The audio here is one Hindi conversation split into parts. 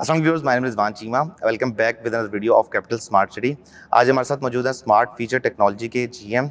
अस्सलाम viewers, my name is Rizwan Cheema. Welcome back with another video of capital smart city. आज हमारे साथ मौजूद हैं स्मार्ट फीचर टेक्नोलॉजी के जीएम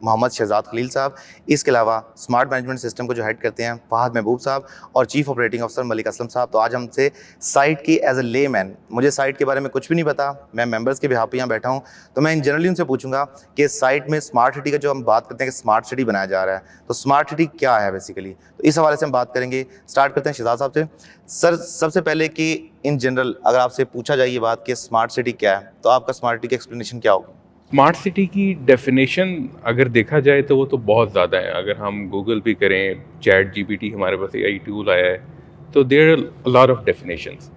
मोहम्मद शहजाद खलील साहब। इसके अलावा स्मार्ट मैनेजमेंट सिस्टम को जो हेड करते हैं फहद महबूब साहब और chief operating officer Malik Aslam साहब। तो आज हमसे साइट की एज ए लेमैन, मुझे साइट के बारे में कुछ भी नहीं पता, मैं मेंबर्स के बिहाफ पे यहाँ बैठा हूँ, तो मैं इन जनरली उनसे पूछूंगा कि साइट में स्मार्ट सिटी का जो हम बात करते हैं कि स्मार्ट सिटी बनाया जा रहा है, तो स्मार्ट सिटी क्या है बेसिकली, तो इस हवाले से हम बात करेंगे। स्टार्ट करते हैं शहजाद साहब से। सर, सबसे पहले कि इन जनरल अगर आपसे पूछा जाए ये बात कि स्मार्ट सिटी क्या है, तो आपका स्मार्ट सिटी की एक्सप्लेनेशन क्या होगी? स्मार्ट सिटी की डेफिनेशन अगर देखा जाए तो वो तो बहुत ज़्यादा है। अगर हम गूगल भी करें, चैट जीपीटी हमारे पास एआई टूल आया है, तो there are a lot of definitions.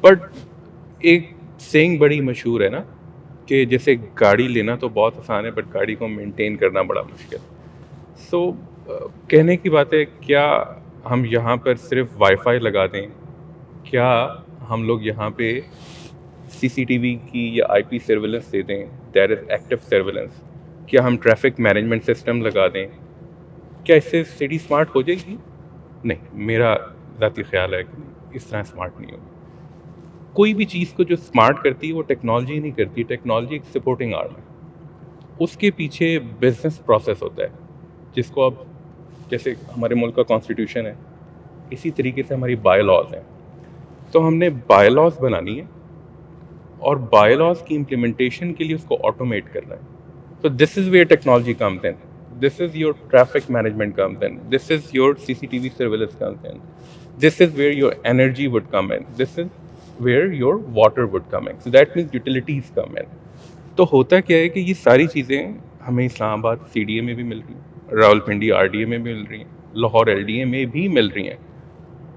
But एक सेइंग बड़ी मशहूर है ना कि जैसे गाड़ी लेना तो बहुत आसान है, बट गाड़ी को मेंटेन करना बड़ा मुश्किल। सो कहने की बात है, क्या हम यहाँ पर सिर्फ वाईफाई लगा दें, क्या हम लोग यहाँ पे सीसीटीवी की या आईपी सर्विलेंस दे दें, दैट इज़ एक्टिव सर्विलेंस, क्या हम ट्रैफिक मैनेजमेंट सिस्टम लगा दें, क्या इससे सिटी स्मार्ट हो जाएगी? नहीं, मेरा ज़ाती ख्याल है कि इस तरह स्मार्ट नहीं होगी। कोई भी चीज़ को जो स्मार्ट करती है वो टेक्नोलॉजी नहीं करती, टेक्नोलॉजी एक सपोर्टिंग आर्म है। उसके पीछे बिजनेस प्रोसेस होता है, जिसको अब जैसे हमारे मुल्क का कॉन्स्टिट्यूशन है, इसी तरीके से हमारी बाय लॉज हैं। तो हमने बाय लॉज बनानी है और बायलॉज की इम्प्लीमेंटेशन के लिए उसको ऑटोमेट करना है। तो this is where technology comes in, this is your traffic management comes in, this is your CCTV surveillance comes in, this is where your energy would come in, this is where your water would come in, so that means utilities come in. तो होता क्या है कि ये सारी चीज़ें हमें इस्लामाबाद सीडीए में भी मिल रही हैं, रावलपिंडी आरडीए में भी मिल रही हैं, लाहौर एलडीए में भी मिल रही हैं।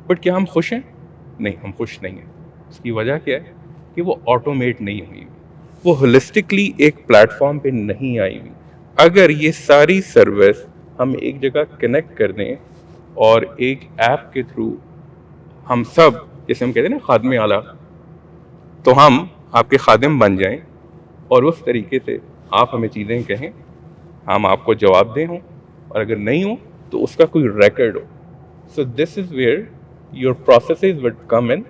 बट क्या हम खुश हैं? नहीं, हम खुश नहीं हैं। उसकी वजह क्या है कि वो ऑटोमेट नहीं हुई, वो होलिस्टिकली एक प्लेटफॉर्म पे नहीं आई हुई। अगर ये सारी सर्विस हम एक जगह कनेक्ट कर दें और एक ऐप के थ्रू हम सब, जैसे हम कहते हैं ना खादमे आला, तो हम आपके खादिम बन जाएं और उस तरीके से आप हमें चीज़ें कहें, हम आपको जवाब दें हों, और अगर नहीं हो तो उसका कोई रिकॉर्ड हो। So this is where your processes would come in,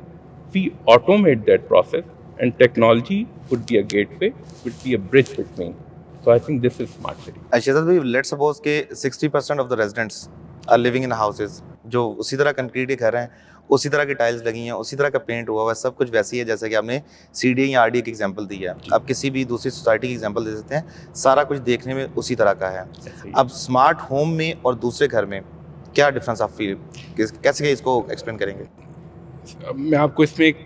we automate that process, and technology would be a gateway, would be a bridge between. So I think this is smart city. Shahzad भाई, लेट्स सपोज के 60% of the residents are living in houses, जो उसी तरह कंक्रीट के घर हैं, उसी तरह की टाइल्स लगी हैं, उसी तरह का पेंट हुआ हुआ है, सब कुछ वैसी है जैसा कि आपने सीडीए या आरडीए की एग्जांपल दी है। आप किसी भी दूसरी सोसाइटी की एग्जांपल दे सकते हैं, सारा कुछ देखने में उसी तरह का है। अब स्मार्ट होम में और दूसरे घर में क्या डिफरेंस आप फील, कैसे इसको एक्सप्लेन करेंगे? मैं आपको इसमें एक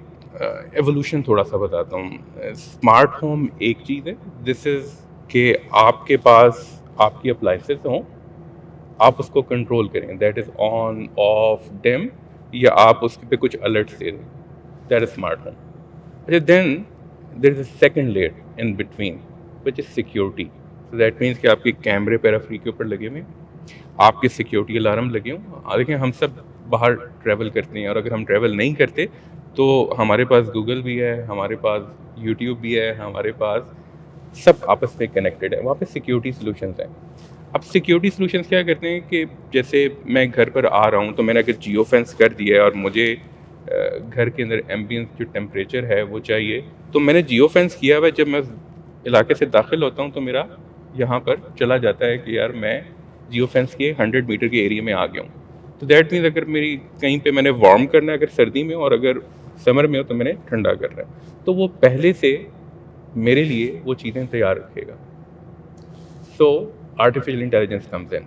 एवोल्यूशन थोड़ा सा बताता हूँ। स्मार्ट होम एक चीज़ है, दिस इज़ कि आपके पास आपकी अप्लाइंसेस हों, आप उसको कंट्रोल करें, that is on off dim, या आप उस पे कुछ अलर्ट्स दे दें, दैट इज़ स्मार्ट होम। अच्छा, then there is a second layer in between which is security. So that means कि आपके कैमरे पैराफ्री के ऊपर लगे हुए हैं, आपके सिक्योरिटी अलार्म लगे हों। देखिए, हम सब बाहर ट्रैवल करते हैं, और अगर हम ट्रैवल नहीं करते तो हमारे पास गूगल भी है, हमारे पास यूट्यूब भी है, हमारे पास सब आपस में कनेक्टेड है, वहाँ पे सिक्योरिटी सॉल्यूशंस हैं। अब सिक्योरिटी सॉल्यूशंस क्या करते हैं कि जैसे मैं घर पर आ रहा हूँ, तो मैंने अगर जियो फेंस कर दिया है और मुझे घर के अंदर एम्बियंस जो टेम्परेचर है वो चाहिए, तो मैंने जियो फेंस किया हुआ है। जब मैं इलाके से दाखिल होता हूँ तो मेरा यहाँ पर चला जाता है कि यार मैं जियो फेंस के 100 मीटर के एरिया में आ गया हूँ। तो दैट मीन्स अगर मेरी कहीं पे मैंने वार्म करना है, अगर सर्दी में, और अगर समर में हो तो मैंने ठंडा करना है, तो वो पहले से मेरे लिए वो चीज़ें तैयार रखेगा। So artificial intelligence comes in.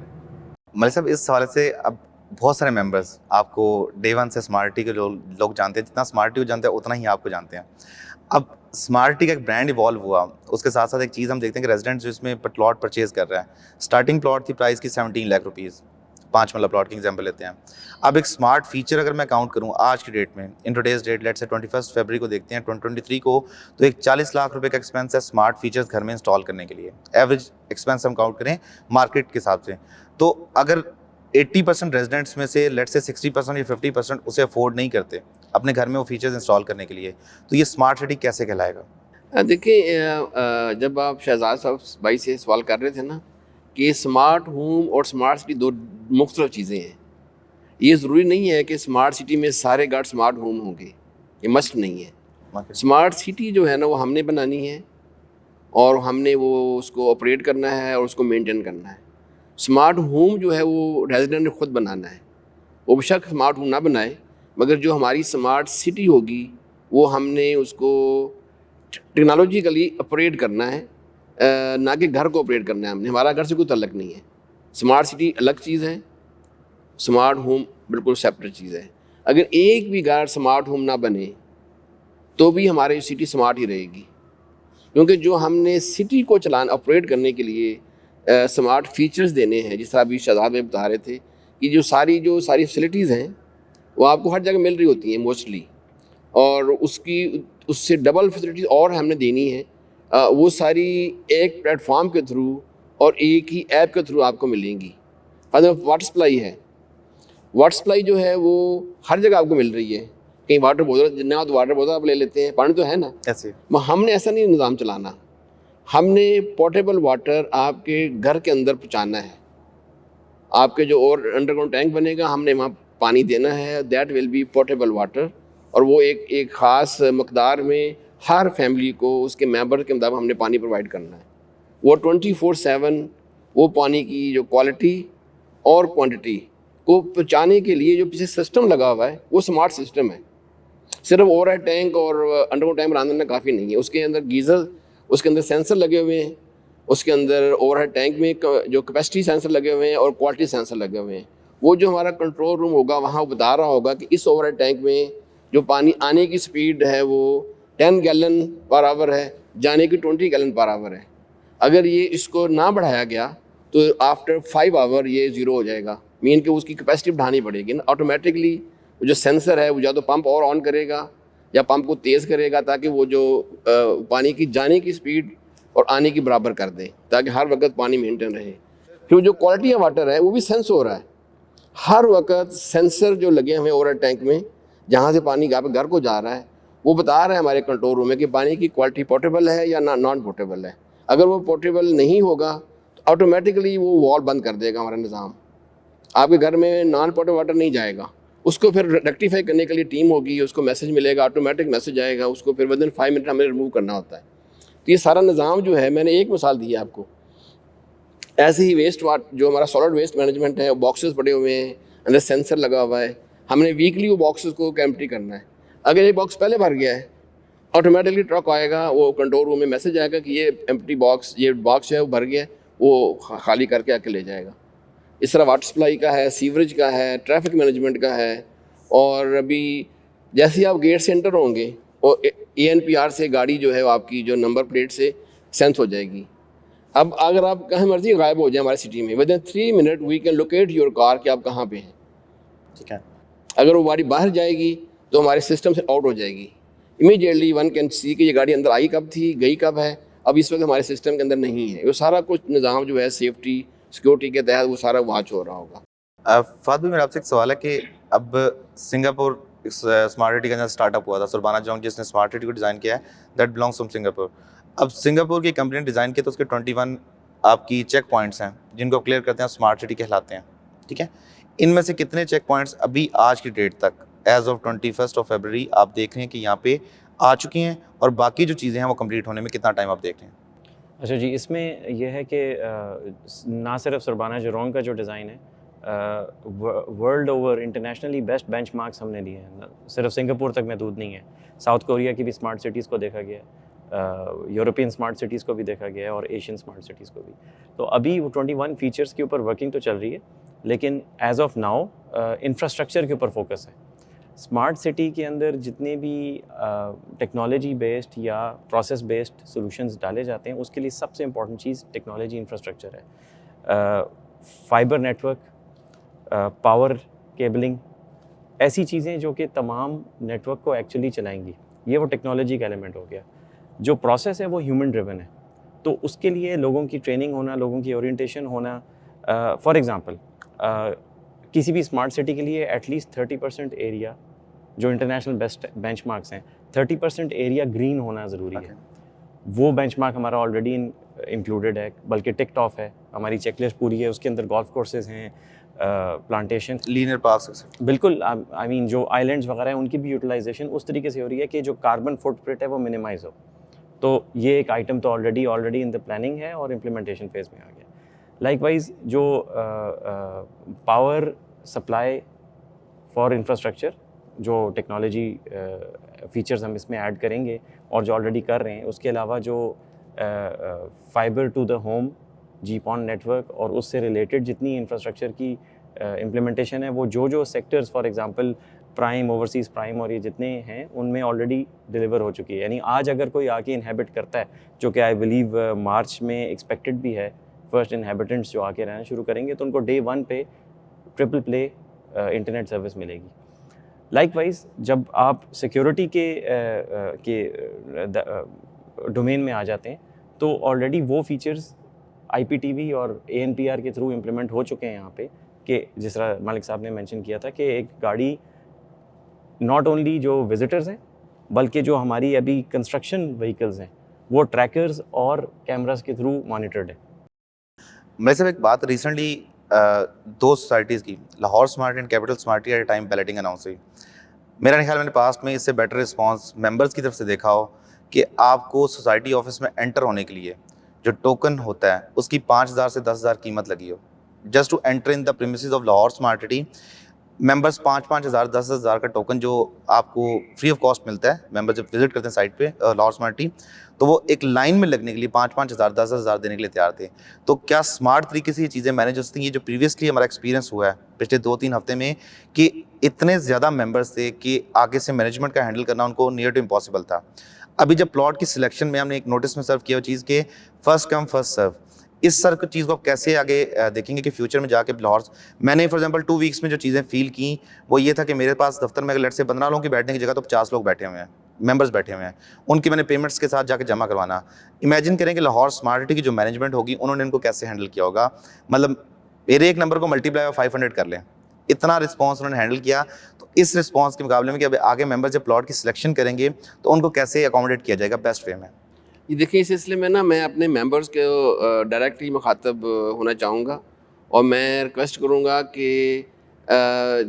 Malik साहब, इस हवाले से अब बहुत सारे मेंबर्स आपको डे वन से स्मार्टी के लोग जानते हैं, जितना स्मार्टी को जानते हैं उतना ही आपको जानते हैं। अब स्मार्टी का एक ब्रांड इवॉल्व हुआ, उसके साथ साथ एक चीज़ हम देखते हैं कि रेजिडेंट्स जो इसमें प्लॉट परचेज कर रहा है, स्टार्टिंग प्लॉट थी प्राइस की 17 लाख रुपीज़, 5 मरला प्लॉट की एग्जाम्पल लेते हैं। अब एक स्मार्ट फीचर अगर मैं काउंट करूँ आज की डेट में, in today's date, let's say 21 फरवरी को देखते हैं 2023 को, तो एक 40 लाख रुपए का एक्सपेंस है स्मार्ट फीचर्स घर में इंस्टॉल करने के लिए। एवरेज एक्सपेंस हम काउंट करें मार्केट के हिसाब से, तो अगर 80% रेजिडेंट्स में से लेट्स से 60% या 50% उसे अफोर्ड नहीं करते अपने घर में वो फीचर्स इंस्टॉल करने के लिए, तो ये स्मार्ट सिटी कैसे कहलाएगा? देखिए, जब आप शहजाद साहब भाई से सवाल कर रहे थे ना कि स्मार्ट होम और स्मार्ट सिटी दो मुख्तलिफ चीज़ें हैं। ये ज़रूरी नहीं है कि स्मार्ट सिटी में सारे घर स्मार्ट होम होंगे। ये मस्ट नहीं है। स्मार्ट सिटी जो है ना वो हमने बनानी है और हमने वो उसको ऑपरेट करना है और उसको मेंटेन करना है। स्मार्ट होम जो है वो रेजिडेंट ने खुद बनाना है। वो बेशक स्मार्ट होम ना बनाए, मगर जो हमारी स्मार्ट सिटी होगी वो हमने उसको टेक्नोलॉजिकली ऑपरेट करना है, ना कि घर को ऑपरेट करना है हमने। हमारा घर से कोई तल्लक नहीं है। स्मार्ट सिटी अलग चीज़ है, स्मार्ट होम बिल्कुल सेपरेट चीज़ है। अगर एक भी घर स्मार्ट होम ना बने तो भी हमारी सिटी स्मार्ट ही रहेगी, क्योंकि जो हमने सिटी को चलाना ऑपरेट करने के लिए स्मार्ट फीचर्स देने हैं, जिस तरह अभी शहजाद में बता रहे थे कि जो सारी फैसिलिटीज़ हैं वो आपको हर जगह मिल रही होती हैं मोस्टली, और उससे डबल फैसिलिटीज़ और हमने देनी है। वो सारी एक प्लेटफॉर्म के थ्रू और एक ही ऐप के थ्रू आपको मिलेंगी। वाटर सप्लाई है, वाटर सप्लाई जो है वो हर जगह आपको मिल रही है। कहीं वाटर बोतल ना तो वाटर बोतल आप ले लेते हैं, पानी तो है ना। ऐसे हमने ऐसा नहीं निज़ाम चलाना, हमने पोर्टेबल वाटर आपके घर के अंदर पहुँचाना है। आपके जो और अंडरग्राउंड टैंक बनेगा हमने वहाँ पानी देना है, that will be portable water, और वो एक ख़ास मकदार में हर फैमिली को उसके मेंबर के मुताबिक हमने पानी प्रोवाइड करना है। वो 24/7 वो पानी की जो क्वालिटी और क्वांटिटी को पहुँचाने के लिए जो पीछे सिस्टम लगा हुआ है वो स्मार्ट सिस्टम है। सिर्फ ओवरहेड टैंक और अंडरग्राउंड टैंक बनाना काफ़ी नहीं है, उसके अंदर गीज़र, उसके अंदर सेंसर लगे हुए हैं, उसके अंदर ओवरहेड टैंक में जो कैपेसिटी सेंसर लगे हुए हैं और क्वालिटी सेंसर लगे हुए हैं। वो जो हमारा कंट्रोल रूम होगा वहाँ वो बता रहा होगा कि इस ओवरहेड टैंक में जो पानी आने की स्पीड है वो 10 गैलन पर आवर है, जाने की 20 गैलन पर आवर है। अगर ये इसको ना बढ़ाया गया तो आफ्टर 5 आवर ये ज़ीरो हो जाएगा, मीन कि उसकी कैपेसिटी बढ़ानी पड़ेगी ना। ऑटोमेटिकली जो सेंसर है वो या तो पंप और ऑन करेगा या पंप को तेज़ करेगा, ताकि वो जो पानी की जाने की स्पीड और आने की बराबर कर दें, ताकि हर वक्त पानी मेंटेन रहे। फिर जो क्वालिटी ऑफ वाटर है वो भी सेंस हो रहा है, हर वक्त सेंसर जो लगे हुए ओवर टैंक में, जहाँ से पानी आप घर को जा रहा है वो बता रहा है हमारे कंट्रोल रूम में कि पानी की क्वालिटी पोर्टेबल है या नॉन पोर्टेबल है। अगर वो पोर्टेबल नहीं होगा तो ऑटोमेटिकली वो वॉल बंद कर देगा हमारा निज़ाम, आपके घर में नॉन पोर्टेबल वाटर नहीं जाएगा। उसको फिर रेक्टिफाई करने के लिए टीम होगी, उसको मैसेज मिलेगा, ऑटोमेटिक मैसेज आएगा, उसको फिर विदिन 5 मिनट हमें रिमूव करना होता है। तो ये सारा निज़ाम जो है, मैंने एक मिसाल दी है आपको। ऐसे ही वेस्ट जो हमारा सॉलिड वेस्ट मैनेजमेंट है, बॉक्सेस पड़े हुए हैं, अंदर सेंसर लगा हुआ है, हमने वीकली वो बॉक्सेस को एम्प्टी करना है। अगर ये बॉक्स पहले भर गया है, ऑटोमेटिकली ट्रक आएगा, वो कंट्रोल रूम में मैसेज आएगा कि ये एम्प्टी बॉक्स, ये बॉक्स है वो भर गया, वो खाली करके आके ले जाएगा। इस तरह वाटर सप्लाई का है, सीवरेज का है, ट्रैफिक मैनेजमेंट का है। और अभी जैसे ही आप गेट से एंटर होंगे और ANPR से गाड़ी जो है आपकी जो नंबर प्लेट से सेंस हो जाएगी। अब अगर आप कहीं मर्जी गायब हो जाए हमारी सिटी में, within 3 minute we can locate your car कि आप कहाँ पे हैं। ठीक है। अगर वो गाड़ी बाहर जाएगी तो हमारे सिस्टम से आउट हो जाएगी। इमीडिएटली वन कैन सी कि ये गाड़ी अंदर आई कब थी, गई कब है, अब इस वक्त हमारे सिस्टम के अंदर नहीं है। वो सारा कुछ निज़ाम जो है सेफ्टी सिक्योरिटी के तहत वो सारा वॉच हो रहा होगा। फाद भाई, मेरा आपसे एक सवाल है कि अब सिंगापुर स्मार्ट सिटी का जो स्टार्टअप हुआ था, सुरबाना जोंग जिसने स्मार्ट सिटी को डिज़ाइन किया है, दैट बिलोंग्स फ्रॉम सिंगापुर। अब सिंगापुर की कंपनी ने डिज़ाइन किया तो उसके 21 आपकी चेक पॉइंट्स हैं जिनको क्लियर करते हैं स्मार्ट सिटी कहलाते हैं। ठीक है, इनमें से कितने चेक पॉइंट्स अभी आज की डेट तक एज ऑफ 21 फरवरी आप देख रहे हैं कि यहाँ पे आ चुकी हैं, और बाकी जो चीज़ें हैं वो कंप्लीट होने में कितना टाइम आप देख रहे हैं? अच्छा जी, इसमें यह है कि ना सिर्फ सुरबाना जोरोंग का जो डिज़ाइन है, world over internationally best benchmarks हमने लिए हैं। सिर्फ सिंगापुर तक महदूद नहीं है, साउथ कोरिया की भी स्मार्ट सिटीज़ को देखा गया है, यूरोपियन स्मार्ट सिटीज़ को भी देखा गया है और एशियन स्मार्ट सिटीज़ को भी। तो अभी वो 21 फीचर्स के ऊपर वर्किंग तो चल रही है, लेकिन एज ऑफ नाउ इंफ्रास्ट्रक्चर के ऊपर फोकस है। स्मार्ट सिटी के अंदर जितने भी टेक्नोलॉजी बेस्ड या प्रोसेस बेस्ड सॉल्यूशंस डाले जाते हैं, उसके लिए सबसे इम्पॉर्टेंट चीज़ टेक्नोलॉजी इंफ्रास्ट्रक्चर है। फाइबर नेटवर्क, पावर केबलिंग, ऐसी चीज़ें जो कि तमाम नेटवर्क को एक्चुअली चलाएंगी, ये वो टेक्नोलॉजी का एलिमेंट हो गया। जो प्रोसेस है वो ह्यूमन ड्रिवन है, तो उसके लिए लोगों की ट्रेनिंग होना, लोगों की ओरिएंटेशन होना। फॉर एग्ज़ाम्पल किसी भी स्मार्ट सिटी के लिए एटलीस्ट 30% एरिया, जो इंटरनेशनल बेस्ट बेंचमार्क्स हैं, 30% एरिया ग्रीन होना ज़रूरी है। वो बेंचमार्क हमारा ऑलरेडी इन इंक्लूडेड है, बल्कि टिक्ड ऑफ है, हमारी चेकलिस्ट पूरी है, उसके अंदर गोल्फ कोर्सेज हैं, प्लांटेशन, लीनियर पार्क्स। बिल्कुल। आई मीन जो आइलैंड्स वगैरह हैं उनकी भी यूटिलाइजेशन उस तरीके से हो रही है कि जो कार्बन फुटप्रिंट है वो मिनिमाइज हो। तो ये एक आइटम तो ऑलरेडी इन द प्लानिंग है और इम्प्लीमेंटेशन फेज में आ गया। लाइकवाइज जो पावर सप्लाई फॉर इंफ्रास्ट्रक्चर, जो टेक्नोलॉजी फीचर्स हम इसमें ऐड करेंगे और जो ऑलरेडी कर रहे हैं, उसके अलावा जो fibre to the home, GPON network और उससे रिलेटेड जितनी इंफ्रास्ट्रक्चर की इम्प्लीमेंटेशन है, वो जो sectors for example prime, overseas prime और ये जितने हैं उनमें ऑलरेडी डिलीवर हो चुकी है। यानी आज अगर कोई आके इनहेबिट करता है, जो कि आई बिलीव मार्च में एक्सपेक्टेड भी है, फर्स्ट इनहेबिटेंट्स जो आके रहना शुरू करेंगे, तो उनको डे 1 पे ट्रिपल प्ले इंटरनेट सर्विस मिलेगी। लाइकवाइज जब आप सिक्योरिटी के डोमेन में आ जाते हैं तो ऑलरेडी वो फीचर्स IPTV और ANPR के थ्रू इम्प्लीमेंट हो चुके हैं यहाँ पे, कि जिस तरह मालिक साहब ने मेंशन किया था कि एक गाड़ी नॉट ओनली जो विजिटर्स हैं बल्कि जो हमारी अभी कंस्ट्रक्शन व्हीकल्स हैं वो ट्रैकर्स और कैमरास के थ्रू मॉनिटर्ड है। मेरे से एक बात रिसेंटली 2 सोसाइटीज़ की, Lahore smart and capital smart at time balloting announce हुई। मेरा ख्याल मैंने पास्ट में इससे बेटर रिस्पांस मेंबर्स की तरफ से देखा हो कि आपको सोसाइटी ऑफिस में एंटर होने के लिए जो टोकन होता है उसकी 5,000 से 10,000 कीमत लगी हो। Just to enter in the premises of Lahore smart city, members 5,000 10,000 का टोकन जो आपको फ्री ऑफ कॉस्ट मिलता है, मेंबर जब विजिट करते हैं साइट पे लाहौर स्मार्ट सिटी, तो वो एक लाइन में लगने के लिए 5,000 10,000 देने के लिए तैयार थे। तो क्या स्मार्ट तरीके से ये चीज़ें मैनेज होती हैं? ये जो प्रीवियसली हमारा एक्सपीरियंस हुआ है पिछले 2-3 हफ्ते में कि इतने ज़्यादा मेंबर्स थे कि आगे से मैनेजमेंट का हैंडल करना उनको नियर टू इम्पॉसिबल था। अभी जब प्लॉट की सिलेक्शन में हमने एक नोटिस में सर्व किया वो चीज़ के फर्स्ट कम फर्स्ट सर्व, इस सर चीज़ को आप कैसे आगे देखेंगे कि फ्यूचर में जाके लाहौर, मैंने फॉर एग्जांपल 2 वीक्स में जो चीज़ें फील की वो ये था कि मेरे पास दफ्तर में अगर लेट से 15 लोगों की बैठने की जगह तो 50 लोग बैठे हुए हैं, मेंबर्स बैठे हुए हैं, उनकी मैंने पेमेंट्स के साथ जाके जमा करवाना। इमेजिन करें कि लाहौर स्मार्ट सिटी की जो मैनेजमेंट होगी उन्होंने इनको कैसे हैंडल किया होगा। मतलब मेरे एक नंबर को मल्टीप्लाई 500 कर लें, इतना रिस्पॉन्स उन्होंने हैंडल किया। तो इस रिस्पॉन्स के मुकाबले में कि अब आगे मेंबर्स जब प्लॉट की सिलेक्शन करेंगे तो उनको कैसे अकोमोडेट किया जाएगा बेस्ट वे में? ये देखिए, इस सिलसिले में ना मैं अपने मेंबर्स को डायरेक्टली मुखातब होना चाहूँगा और मैं रिक्वेस्ट करूँगा कि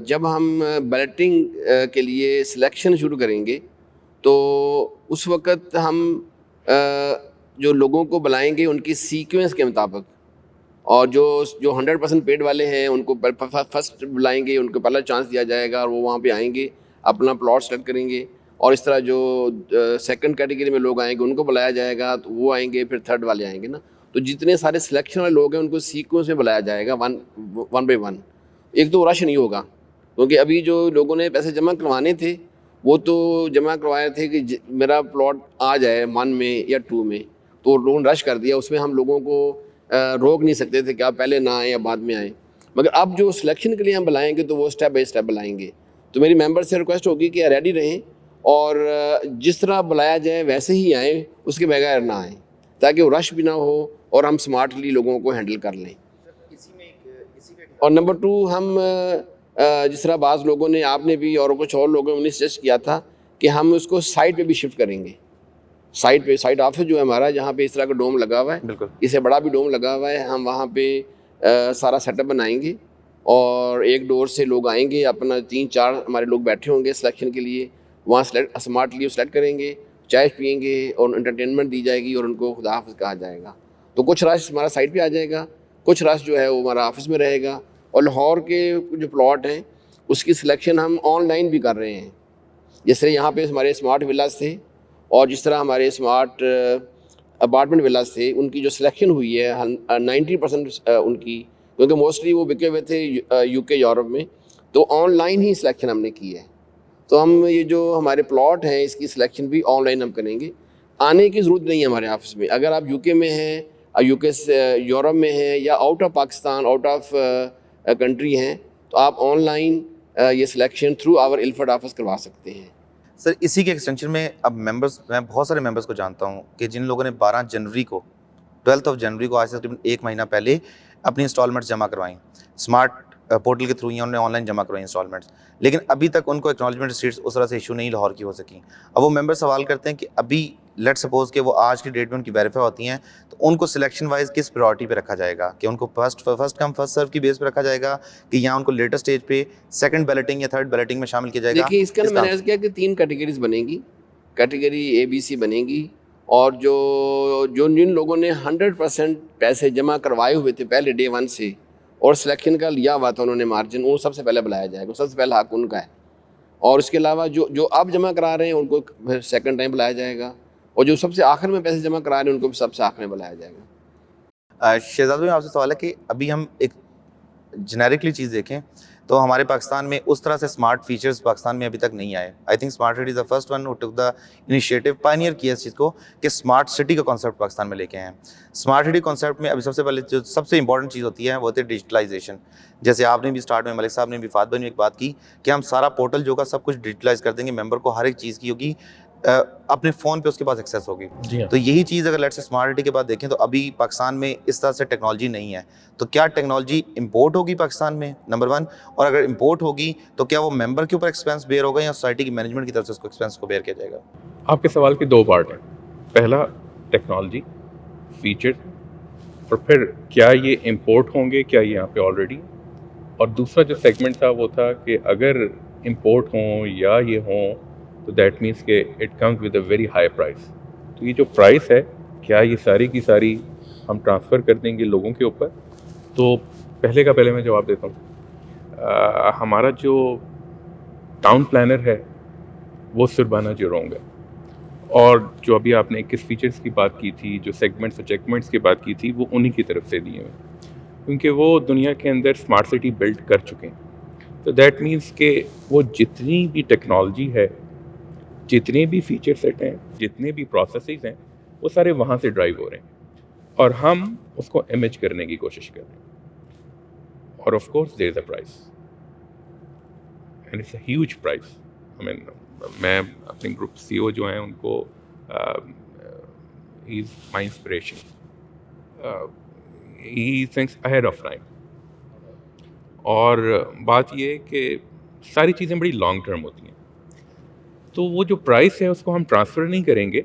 जब हम बैलेटिंग के लिए सिलेक्शन शुरू करेंगे तो उस वक़्त हम जो लोगों को बुलाएंगे उनकी सीक्वेंस के मुताबिक, और जो 100% पेड वाले हैं उनको फर्स्ट बुलाएंगे, उनको पहला चांस दिया जाएगा और वो वहाँ पे आएंगे, अपना प्लॉट सेलेक्ट करेंगे। और इस तरह जो सेकंड कैटेगरी में लोग आएंगे उनको बुलाया जाएगा, तो वो आएंगे, फिर थर्ड वाले आएंगे ना। तो जितने सारे सिलेक्शन वाले लोग हैं उनको सीक्वेंस में बुलाया जाएगा वन बाई वन। एक तो रश नहीं होगा, क्योंकि अभी जो लोगों ने पैसे जमा करवाने थे वो तो जमा करवाए थे कि मेरा प्लॉट आ जाए 1 में या 2 में, तो लोगों ने रश कर दिया। उसमें हम लोगों को रोक नहीं सकते थे कि आप पहले ना आए या बाद में आए। मगर अब जो सिलेक्शन के लिए हम बुलाएंगे तो वो स्टेप बाई स्टेप बुलाएंगे। तो मेरी मेंबर से रिक्वेस्ट होगी कि रेडी रहें और जिस तरह बुलाया जाए वैसे ही आएँ, उसके बगैर ना आएँ, ताकि वो रश भी ना हो और हम स्मार्टली लोगों को हैंडल कर लें। और नंबर 2, हम जिस तरह बाज़ लोगों ने, आपने भी और कुछ और लोगों ने सजेस्ट किया था कि हम उसको साइट पे भी शिफ्ट करेंगे। साइट पे, साइट ऑफिस जो है हमारा, जहाँ पे इस तरह का डोम लगा हुआ है, बिल्कुल इससे बड़ा भी डोम लगा हुआ है, हम वहाँ पे सारा सेटअप बनाएंगे और एक डोर से लोग आएंगे, अपना 3-4 हमारे लोग बैठे होंगे सिलेक्शन के लिए, वहाँ स्मार्टली सेलेक्ट करेंगे, चाय पियेंगे और एंटरटेनमेंट दी जाएगी और उनको खुदा हाफ़िज़ कहा जाएगा। तो कुछ रश हमारा साइट पे आ जाएगा, कुछ रश जो है वो हमारा ऑफिस में रहेगा। और लाहौर के जो प्लॉट हैं उसकी सिलेक्शन हम ऑनलाइन भी कर रहे हैं। जैसे यहाँ पे हमारे स्मार्ट विलास थे और जिस तरह हमारे स्मार्ट अपार्टमेंट विलास थे, उनकी जो सिलेक्शन हुई है 90% उनकी, क्योंकि मोस्टली वो बिके हुए थे UK यूरोप में, तो ऑनलाइन ही सिलेक्शन हमने की है। तो हम ये जो हमारे प्लॉट हैं इसकी सिलेक्शन भी ऑनलाइन हम करेंगे। आने की ज़रूरत नहीं है हमारे ऑफिस में। अगर आप UK में हैं, UK से यूरोप में हैं या out of Pakistan, out of country हैं, तो आप ऑनलाइन ये selection through our Ilford office करवा सकते हैं। सर, इसी के एक्सटेंशन में अब मेंबर्स, मैं बहुत सारे मेंबर्स को जानता हूँ कि जिन लोगों ने 12 जनवरी को, 12 जनवरी को, आज से तकरीबन 1 महीना पहले अपनी इंस्टॉलमेंट्स जमा करवाई, स्मार्ट पोर्टल के थ्रू ही उन्होंने ऑनलाइन जमा करवाई इंस्टॉलमेंट्स, लेकिन अभी तक उनको एक्नॉलेजमेंट रिसीट्स उस तरह से इशू नहीं लाहौर की हो सकी। अब वो मेंबर सवाल करते हैं कि अभी लेट सपोज कि वो आज की डेट में उनकी वेरीफाई होती हैं, तो उनको सिलेक्शन वाइज किस प्रायोरिटी पे रखा जाएगा, कि उनको फर्स्ट कम फर्स्ट सर्व की बेस पे रखा जाएगा, कि यहाँ उनको लेटर स्टेज पे सेकंड बैलेटिंग या थर्ड बैलेटिंग में शामिल किया जाएगा? देखिए, इसका ना इसका मैंने ऐसा किया कि 3 कैटेगरीज बनेगी। कैटेगरी ABC बनेगी, और जो जो जिन लोगों ने 100% पैसे जमा करवाए हुए थे पहले डे 1 से, और सिलेक्शन का लिया हुआ था उन्होंने मार्जिन, वो सबसे पहले बुलाया जाएगा, सबसे पहला हक उनका है। और उसके अलावा जो जो अब जमा करा रहे हैं उनको फिर सेकंड टाइम बुलाया जाएगा, और जो सबसे आखिर में पैसे जमा करा रहे हैं उनको भी सबसे आखिर में बुलाया जाएगा। शहजाद भाई, आपसे सवाल है कि अभी हम एक जेनेरिकली चीज़ देखें तो हमारे पाकिस्तान में उस तरह से स्मार्ट फीचर्स पाकिस्तान में अभी तक नहीं आए। I think smart city is the first one who took the initiative, Pioneer किया इस चीज़ को कि स्मार्ट सिटी का कॉन्सेप्ट पाकिस्तान में लेके आए हैं। स्मार्ट सिटी कॉन्सेप्ट में अभी सबसे पहले जो सबसे इंपॉर्टेंट चीज़ होती है वो होती है डिजिटलाइजेशन। जैसे आपने भी स्टार्ट में, मलिक साहब ने भी, फात भाई ने एक बात की कि हम सारा पोर्टल जो का सब कुछ डिजिटलाइज कर देंगे, मेंबर को हर एक चीज़ की होगी अपने फ़ोन पे उसके पास एक्सेस होगी। जी हाँ। तो यही चीज़ अगर लेट्स से स्मार्ट सिटी के बाद देखें तो अभी पाकिस्तान में इस तरह से टेक्नोलॉजी नहीं है। तो क्या टेक्नोलॉजी इंपोर्ट होगी पाकिस्तान में, नंबर 1, और अगर इंपोर्ट होगी तो क्या वो मेंबर के ऊपर एक्सपेंस बेयर होगा या सोसाइटी की मैनेजमेंट की तरफ से उसको एक्सपेंस को बेयर किया जाएगा? आपके सवाल के 2 पार्ट हैं। पहला टेक्नोलॉजी फीचर, और फिर क्या ये इंपोर्ट होंगे, क्या ये यहाँ पे ऑलरेडी, और दूसरा जो सेगमेंट था वो था कि अगर इंपोर्ट हों या ये हों तो दैट मीन्स कि it comes with a very high price. तो ये जो प्राइस है, क्या ये सारी की सारी हम ट्रांसफ़र कर देंगे लोगों के ऊपर? तो पहले का पहले मैं जवाब देता हूँ। हमारा जो टाउन प्लानर है वो सुरबाना जुरोंग है, और जो अभी आपने किस फीचर्स की बात की थी, जो सेगमेंट्स और चेकमेंट्स की बात की थी, वो उन्हीं की तरफ से दिए हुए, क्योंकि वो दुनिया के अंदर स्मार्ट सिटी बिल्ड कर चुके हैं। तो दैट मीन्स कि वो जितनी भी टेक्नोलॉजी है, जितने भी फीचर सेट हैं, जितने भी प्रोसेसेस हैं, वो सारे वहाँ से ड्राइव हो रहे हैं, और हम उसको इमेज करने की कोशिश कर रहे हैं। और of course there is a price, and it's a huge price. I mean, मैं अपने ग्रुप CEO जो हैं उनको he is my inspiration, he thinks ahead of time. और बात ये है कि सारी चीज़ें बड़ी लॉन्ग टर्म होती हैं, तो वो जो प्राइस है उसको हम ट्रांसफ़र नहीं करेंगे।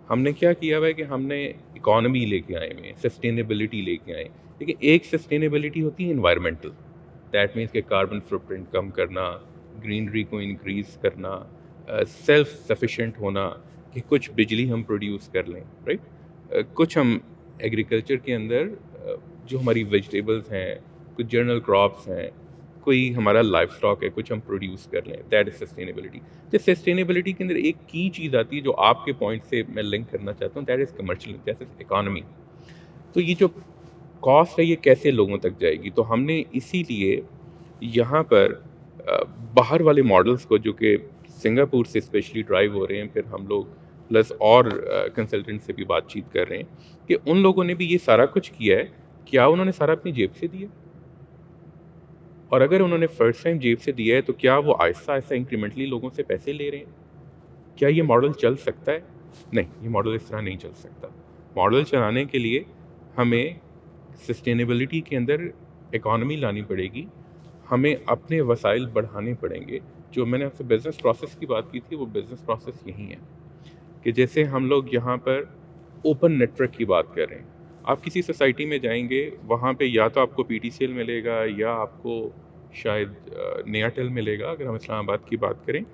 हमने क्या किया हुआ है कि हमने इकॉनमी लेके आए हुए हैं, सस्टेनेबिलिटी लेके आए। देखिए, एक सस्टेनेबिलिटी होती है इन्वायरमेंटल, दैट मीन्स कि कार्बन फुटप्रिंट कम करना, ग्रीनरी को इंक्रीज़ करना, सेल्फ सफिशिएंट होना, कि कुछ बिजली हम प्रोड्यूस कर लें, राइट। कुछ हम एग्रीकल्चर के अंदर जो हमारी वेजिटेबल्स हैं, कुछ जर्नल क्रॉप्स हैं, कोई हमारा लाइफ स्टॉक है, कुछ हम प्रोड्यूस कर लें, दैट इज़ सस्टेनेबिलिटी। तो सस्टेनेबिलिटी के अंदर एक की चीज़ आती है जो आपके पॉइंट से मैं लिंक करना चाहता हूँ, that is commercial, that is economy. तो ये जो कॉस्ट है ये कैसे लोगों तक जाएगी? तो हमने इसीलिए यहाँ पर बाहर वाले मॉडल्स को, जो कि सिंगापुर से स्पेशली ड्राइव हो रहे हैं, फिर हम लोग प्लस और कंसल्टेंट से भी बातचीत कर रहे हैं कि उन लोगों ने भी ये सारा कुछ किया है, क्या उन्होंने सारा अपनी जेब से दिया? और अगर उन्होंने फर्स्ट टाइम जेब से दिया है तो क्या वो आहिस्ता आहिस्ता इंक्रीमेंटली लोगों से पैसे ले रहे हैं? क्या ये मॉडल चल सकता है? नहीं, ये मॉडल इस तरह नहीं चल सकता। मॉडल चलाने के लिए हमें सस्टेनेबिलिटी के अंदर इकॉनमी लानी पड़ेगी, हमें अपने वसाइल बढ़ाने पड़ेंगे। जो मैंने आपसे बिज़नेस प्रोसेस की बात की थी, वो बिज़नेस प्रोसेस यही है कि जैसे हम लोग यहाँ पर ओपन नेटवर्क की बात कर रहे हैं। आप किसी सोसाइटी में जाएंगे, वहाँ पे या तो आपको PTCL मिलेगा या आपको शायद नयाटेल मिलेगा, अगर हम इस्लामाबाद की बात करें।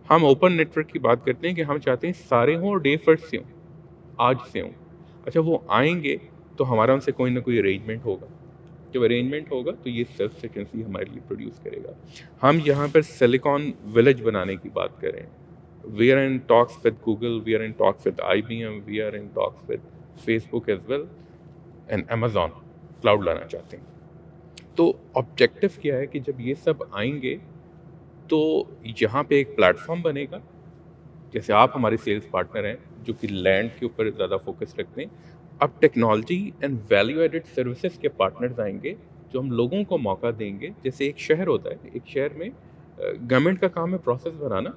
हम ओपन नेटवर्क की बात करते हैं कि हम चाहते हैं सारे हों और डे फर्स्ट से हों, आज से हों। अच्छा, वो आएंगे तो हमारा उनसे कोई ना कोई अरेंजमेंट होगा। जब अरेंजमेंट होगा तो ये सेल्फ सेकेंसी हमारे लिए प्रोड्यूस करेगा। हम यहाँ पर सिलिकॉन विलेज बनाने की बात करें, we are in talks with Google, we are in talks with IBM, we are in talks with Facebook as well, and Amazon cloud लाना चाहते हैं। तो ऑब्जेक्टिव क्या है कि जब ये सब आएंगे तो यहाँ पे एक प्लेटफॉर्म बनेगा। जैसे आप हमारे सेल्स पार्टनर हैं जो कि लैंड के ऊपर ज़्यादा फोकस रखते हैं, अब technology and value added services के पार्टनर्स आएंगे जो हम लोगों को मौका देंगे। जैसे एक शहर होता है, एक शहर में गवर्नमेंट का काम है प्रोसेस बनाना,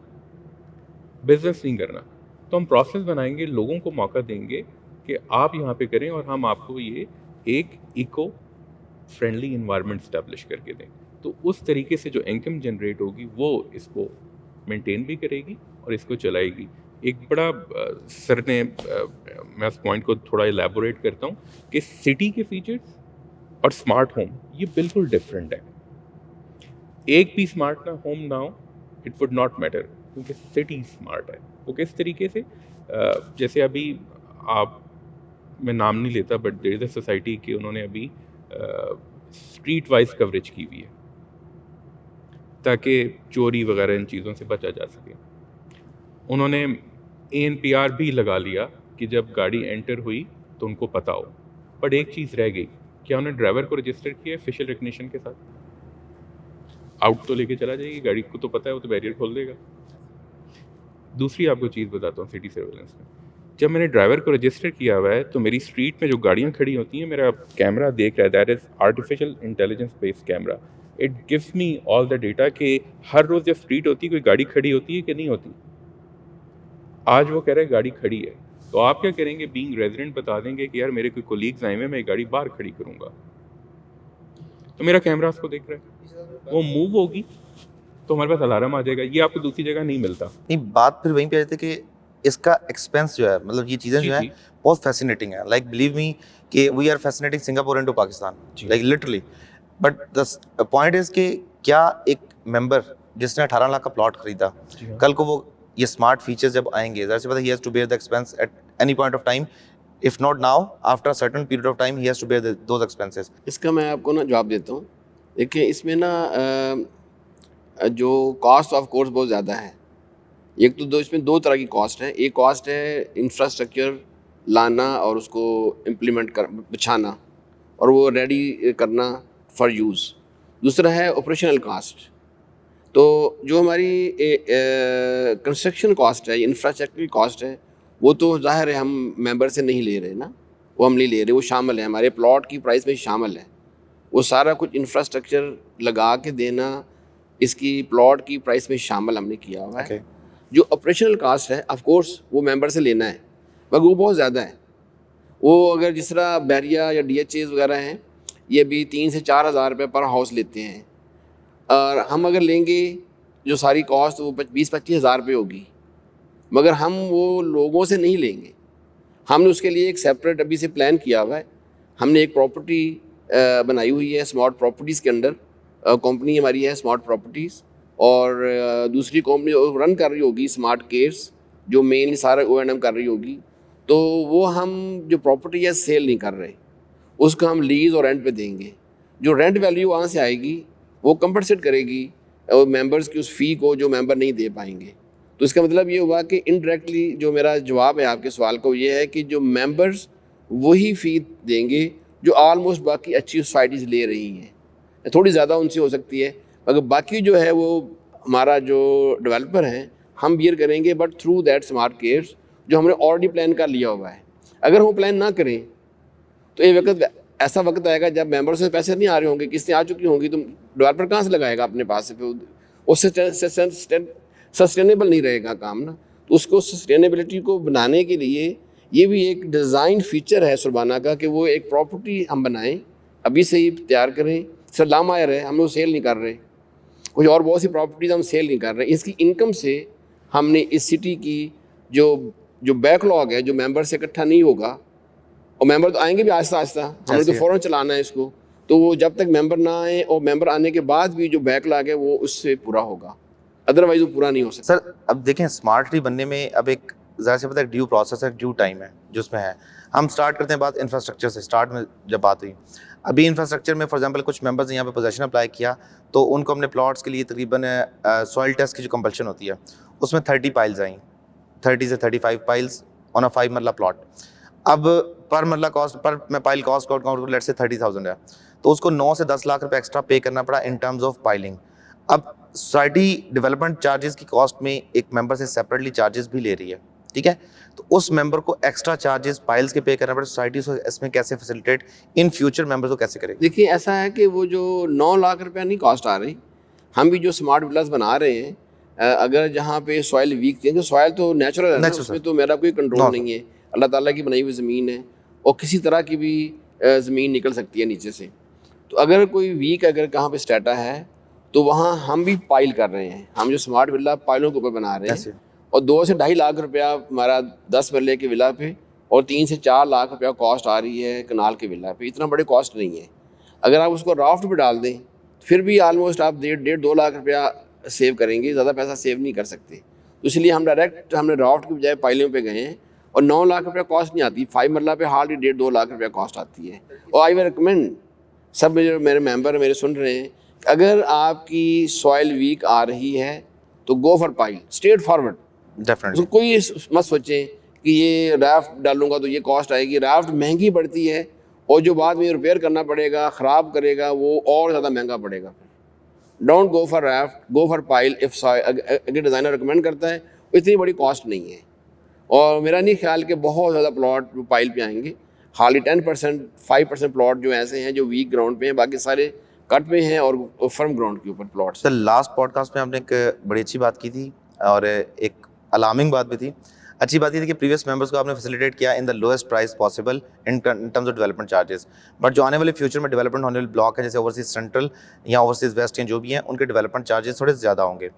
बिजनेस नहीं करना। तो हम प्रोसेस बनाएंगे, लोगों को मौका देंगे कि आप यहाँ पे करें और हम आपको ये एक इको फ्रेंडली इन्वायरमेंट स्टैब्लिश करके दें। तो उस तरीके से जो इनकम जनरेट होगी वो इसको मेंटेन भी करेगी और इसको चलाएगी। एक बड़ा सर ने मैं उस पॉइंट को थोड़ा इलेबोरेट करता हूँ कि सिटी के फीचर्स और स्मार्ट होम ये बिल्कुल डिफरेंट है। एक भी स्मार्ट ना होम ना हो, इट वुड नॉट मैटर, क्योंकि सिटी स्मार्ट है। वो किस तरीके से, जैसे अभी आप, मैं नाम नहीं लेता, but there is a society कि उन्होंने अभी स्ट्रीट वाइज कवरेज की हुई है ताकि चोरी वगैरह इन चीज़ों से बचा जा सके। उन्होंने ANPR भी लगा लिया कि जब गाड़ी एंटर हुई तो उनको पता हो। बट एक चीज़ रह गई, क्या उन्होंने ड्राइवर को रजिस्टर किया है फेशियल रिकग्निशन के साथ? आउट तो लेके चला जाएगी, गाड़ी को तो पता है, वो तो बैरियर खोल देगा। दूसरी आपको चीज़ बताता हूँ सिटी सर्वेलेंस में, जब मैंने ड्राइवर को रजिस्टर किया हुआ है तो मेरी स्ट्रीट में जो गाड़ियाँ खड़ी होती हैं, मेरा कैमरा देख रहा है, that is artificial intelligence based camera. It gives me all the data कि हर रोज़ जब स्ट्रीट होती है कोई गाड़ी खड़ी होती है कि नहीं होती। आज वो कह रहा है गाड़ी खड़ी है, तो आप क्या करेंगे? बीइंग रेजिडेंट बता देंगे कि यार मेरे कोई कोलीग्स आए हुए हैं, मैं गाड़ी बाहर खड़ी करूँगा, तो मेरा कैमरा उसको देख रहा है, वो मूव होगी तो हमारे पास अलार्म आ जाएगा। ये आपको दूसरी जगह नहीं मिलता। नहीं, बात फिर वहीं पे आ जाती है कि इसका एक्सपेंस जो है, मतलब ये चीज़ें जो है जी। बहुत फैसिनेटिंग है। लाइक बिलीव मी कि we are fascinating Singapore into Pakistan, like literally. But the point is कि क्या एक मेंबर जिसने 18 लाख का प्लॉट खरीदा, जी हाँ। कल को वो ये स्मार्ट फीचर्स जब आएंगे, ज़ाहिर सी बात है, he has to bear the expense at any point of time. If not now, after a certain period of time he has to bear those expenses. इसका मैं आपको ना जवाब देता हूँ। देखिए, इसमें ना जो कॉस्ट ऑफ कोर्स बहुत ज़्यादा है। एक तो इसमें दो तरह की कॉस्ट है। एक कॉस्ट है इंफ्रास्ट्रक्चर लाना और उसको इम्प्लीमेंट कर बिछाना और वो रेडी करना फॉर यूज़। दूसरा है ऑपरेशनल कॉस्ट। तो जो हमारी कंस्ट्रक्शन कॉस्ट है, इंफ्रास्ट्रक्चर की कॉस्ट है, वो तो ज़ाहिर है हम मेंबर से नहीं ले रहे ना, वो हम नहीं ले रहे, वो शामिल है, हमारे प्लॉट की प्राइस में शामिल है। वो सारा कुछ इंफ्रास्ट्रक्चर लगा के देना इसकी प्लॉट की प्राइस में शामिल हमने किया हुआ है। Okay. जो ऑपरेशनल कास्ट है ऑफ कोर्स वो मेंबर से लेना है, मगर वो बहुत ज़्यादा है। वो अगर जिस तरह बैरिया या DHAs वगैरह हैं, ये भी 3 से 4 हज़ार रुपये पर हाउस लेते हैं, और हम अगर लेंगे जो सारी कॉस्ट वो 20-25 हज़ार रुपये होगी, मगर हम वो लोगों से नहीं लेंगे। हमने उसके लिए एक सेपरेट अभी से प्लान किया हुआ है। हमने एक प्रॉपर्टी बनाई हुई है स्मार्ट प्रॉपर्टीज़ के अंडर। कंपनी हमारी है स्मार्ट प्रॉपर्टीज़, और दूसरी कंपनी रन कर रही होगी स्मार्ट केयर्स, जो मेनली सारा O&M कर रही होगी। तो वो हम जो प्रॉपर्टी है सेल नहीं कर रहे, उसको हम लीज़ और रेंट पे देंगे। जो रेंट वैल्यू वहाँ से आएगी वो कंपनसेट करेगी और मेंबर्स की उस फ़ी को जो मेंबर नहीं दे पाएंगे। तो इसका मतलब ये हुआ कि इनडायरेक्टली जो मेरा जवाब है आपके सवाल को, ये है कि जो मेंबर्स वही फ़ी देंगे जो ऑलमोस्ट बाकी अच्छी सोसाइटीज़ ले रही हैं। थोड़ी ज़्यादा उनसे हो सकती है, मगर बाकी जो है वो हमारा जो डेवलपर हैं हम बियर करेंगे, but through that smart cares जो हमने ऑलरेडी प्लान कर लिया हुआ है। अगर हम प्लान ना करें तो ये वक्त ऐसा वक्त आएगा जब मेंबर से पैसे नहीं आ रहे होंगे, किस्तें आ चुकी होंगी, तो डेवलपर कहाँ से लगाएगा अपने पास से? फिर उससे सस्टेनेबल नहीं रहेगा काम ना। तो उसको सस्टेनेबिलिटी को बनाने के लिए ये भी एक डिज़ाइन फीचर है सुरबाना का कि वो एक प्रॉपर्टी हम बनाएं, अभी से ही तैयार करें। सलाम आया रहे, हम लोग सेल नहीं कर रहे, कुछ और बहुत सी प्रॉपर्टीज़ हम सेल नहीं कर रहे। इसकी इनकम से हमने इस सिटी की जो बैकलॉग है, जो मेंबर से इकट्ठा नहीं होगा, और मेंबर तो आएंगे भी आहिस्ता आहिस्ता, हमने तो फ़ौरन चलाना है इसको, तो वो जब तक मेंबर ना आए और मेंबर आने के बाद भी जो बैकलॉग है वो उससे पूरा होगा, अदरवाइज वो पूरा नहीं हो सकता। सर, अब देखें स्मार्ट सिटी बनने में अब एक ज़ाहिर सी पता है ड्यू प्रोसेस है, ड्यू टाइम है जो उसमें है। हम स्टार्ट करते हैं बात इंफ्रास्ट्रक्चर से। स्टार्ट में जब बात हुई, अभी इंफ्रास्ट्रक्चर में फॉर एग्जांपल कुछ मेंबर्स ने यहाँ पे पोजेशन अप्लाई किया, तो उनको हमने प्लॉट्स के लिए तकरीबन सॉइल टेस्ट की जो कंपल्शन होती है उसमें 30 पाइल्स आई, 30 से 35 पाइल्स ऑन अ 5 मरला प्लॉट। अब पर मरला कॉस्ट पर मैं पाइल कॉस्ट काउंट लेट से 30,000 है, तो उसको 9 से 10 लाख रुपए एक्स्ट्रा पे करना पड़ा इन टर्म्स ऑफ पाइलिंग। अब सोसाइटी डेवलपमेंट चार्जेस की कॉस्ट में एक मेंबर से सेपरेटली चार्जेस भी ले रही है, ठीक है, तो उस मेंबर को एक्स्ट्रा चार्जेस पाइल्स के पे करना पड़े। सोसाइटी को इसमें कैसे फैसिलिटेट इन फ्यूचर मेंबर्स को कैसे करेगी? देखिए, ऐसा है कि वो जो 9 लाख रुपया नहीं कॉस्ट आ रही, हम भी जो स्मार्ट विलास बना रहे हैं, अगर जहाँ पे सॉइल वीक थी, तो सॉइल तो नेचुरल है ना, उसमें तो मेरा कोई कंट्रोल नहीं है, अल्लाह ताला की बनाई हुई ज़मीन है और किसी तरह की भी ज़मीन निकल सकती है नीचे से। तो अगर कोई वीक अगर कहाँ पे स्टेटा है तो वहाँ हम भी पाइल कर रहे हैं। हम जो स्मार्ट विला पाइलों के ऊपर बना रहे हैं, और 2 से 2.5 लाख रुपया हमारा 10 मरले की विला पे और 3 से 4 लाख रुपया कॉस्ट आ रही है कनाल की विला पे। इतना बड़े कॉस्ट नहीं है। अगर आप उसको राफ्ट पे डाल दें फिर भी ऑलमोस्ट आप 1.5-2 लाख रुपया सेव करेंगे, ज़्यादा पैसा सेव नहीं कर सकते। तो इसलिए हमने राफ्ट की बजाय पाइलों पे गए हैं और 9 लाख रुपया कॉस्ट नहीं आती। 5 मरला पे हार्डली 1.5-2 लाख रुपया कॉस्ट आती है। और आई विल रिकमेंड सब मेरे मेंबर मेरे सुन रहे हैं, अगर आपकी सॉइल वीक आ रही है तो go for pile, straight forward. Definitely. तो कोई मत सोचें कि ये राफ्ट डालूंगा तो ये कॉस्ट आएगी। राफ्ट महंगी पड़ती है और जो बाद में रिपेयर करना पड़ेगा, ख़राब करेगा, वो और ज़्यादा महंगा पड़ेगा। Don't go for raft, go for pile. अगर डिज़ाइनर रिकमेंड करता है वो इतनी बड़ी कॉस्ट नहीं है। और मेरा नहीं ख्याल कि बहुत ज़्यादा प्लॉट पाइल पे आएंगे। हार्डली 10%, 5% प्लॉट जो ऐसे हैं जो वीक ग्राउंड पे हैं, बाकी सारे कट पे हैं और फर्म ग्राउंड के ऊपर प्लॉट्स। सर लास्ट पॉडकास्ट में आपने एक बड़ी अच्छी बात की थी और एक अलार्मिंग बात भी थी। अच्छी बात ये थी कि प्रीवियस मेंबर्स को आपने फैसिलिटेट किया in the lowest price possible in terms of development charges. But जो आने वाले फ्यूचर में डेवलपमेंट होने वाले ब्लॉक है जैसे ओवरसीज सेंट्रल या ओवरसीज वेस्ट या जो भी हैं, उनके डेवलपमेंट चार्जेस थोड़े ज़्यादा होंगे।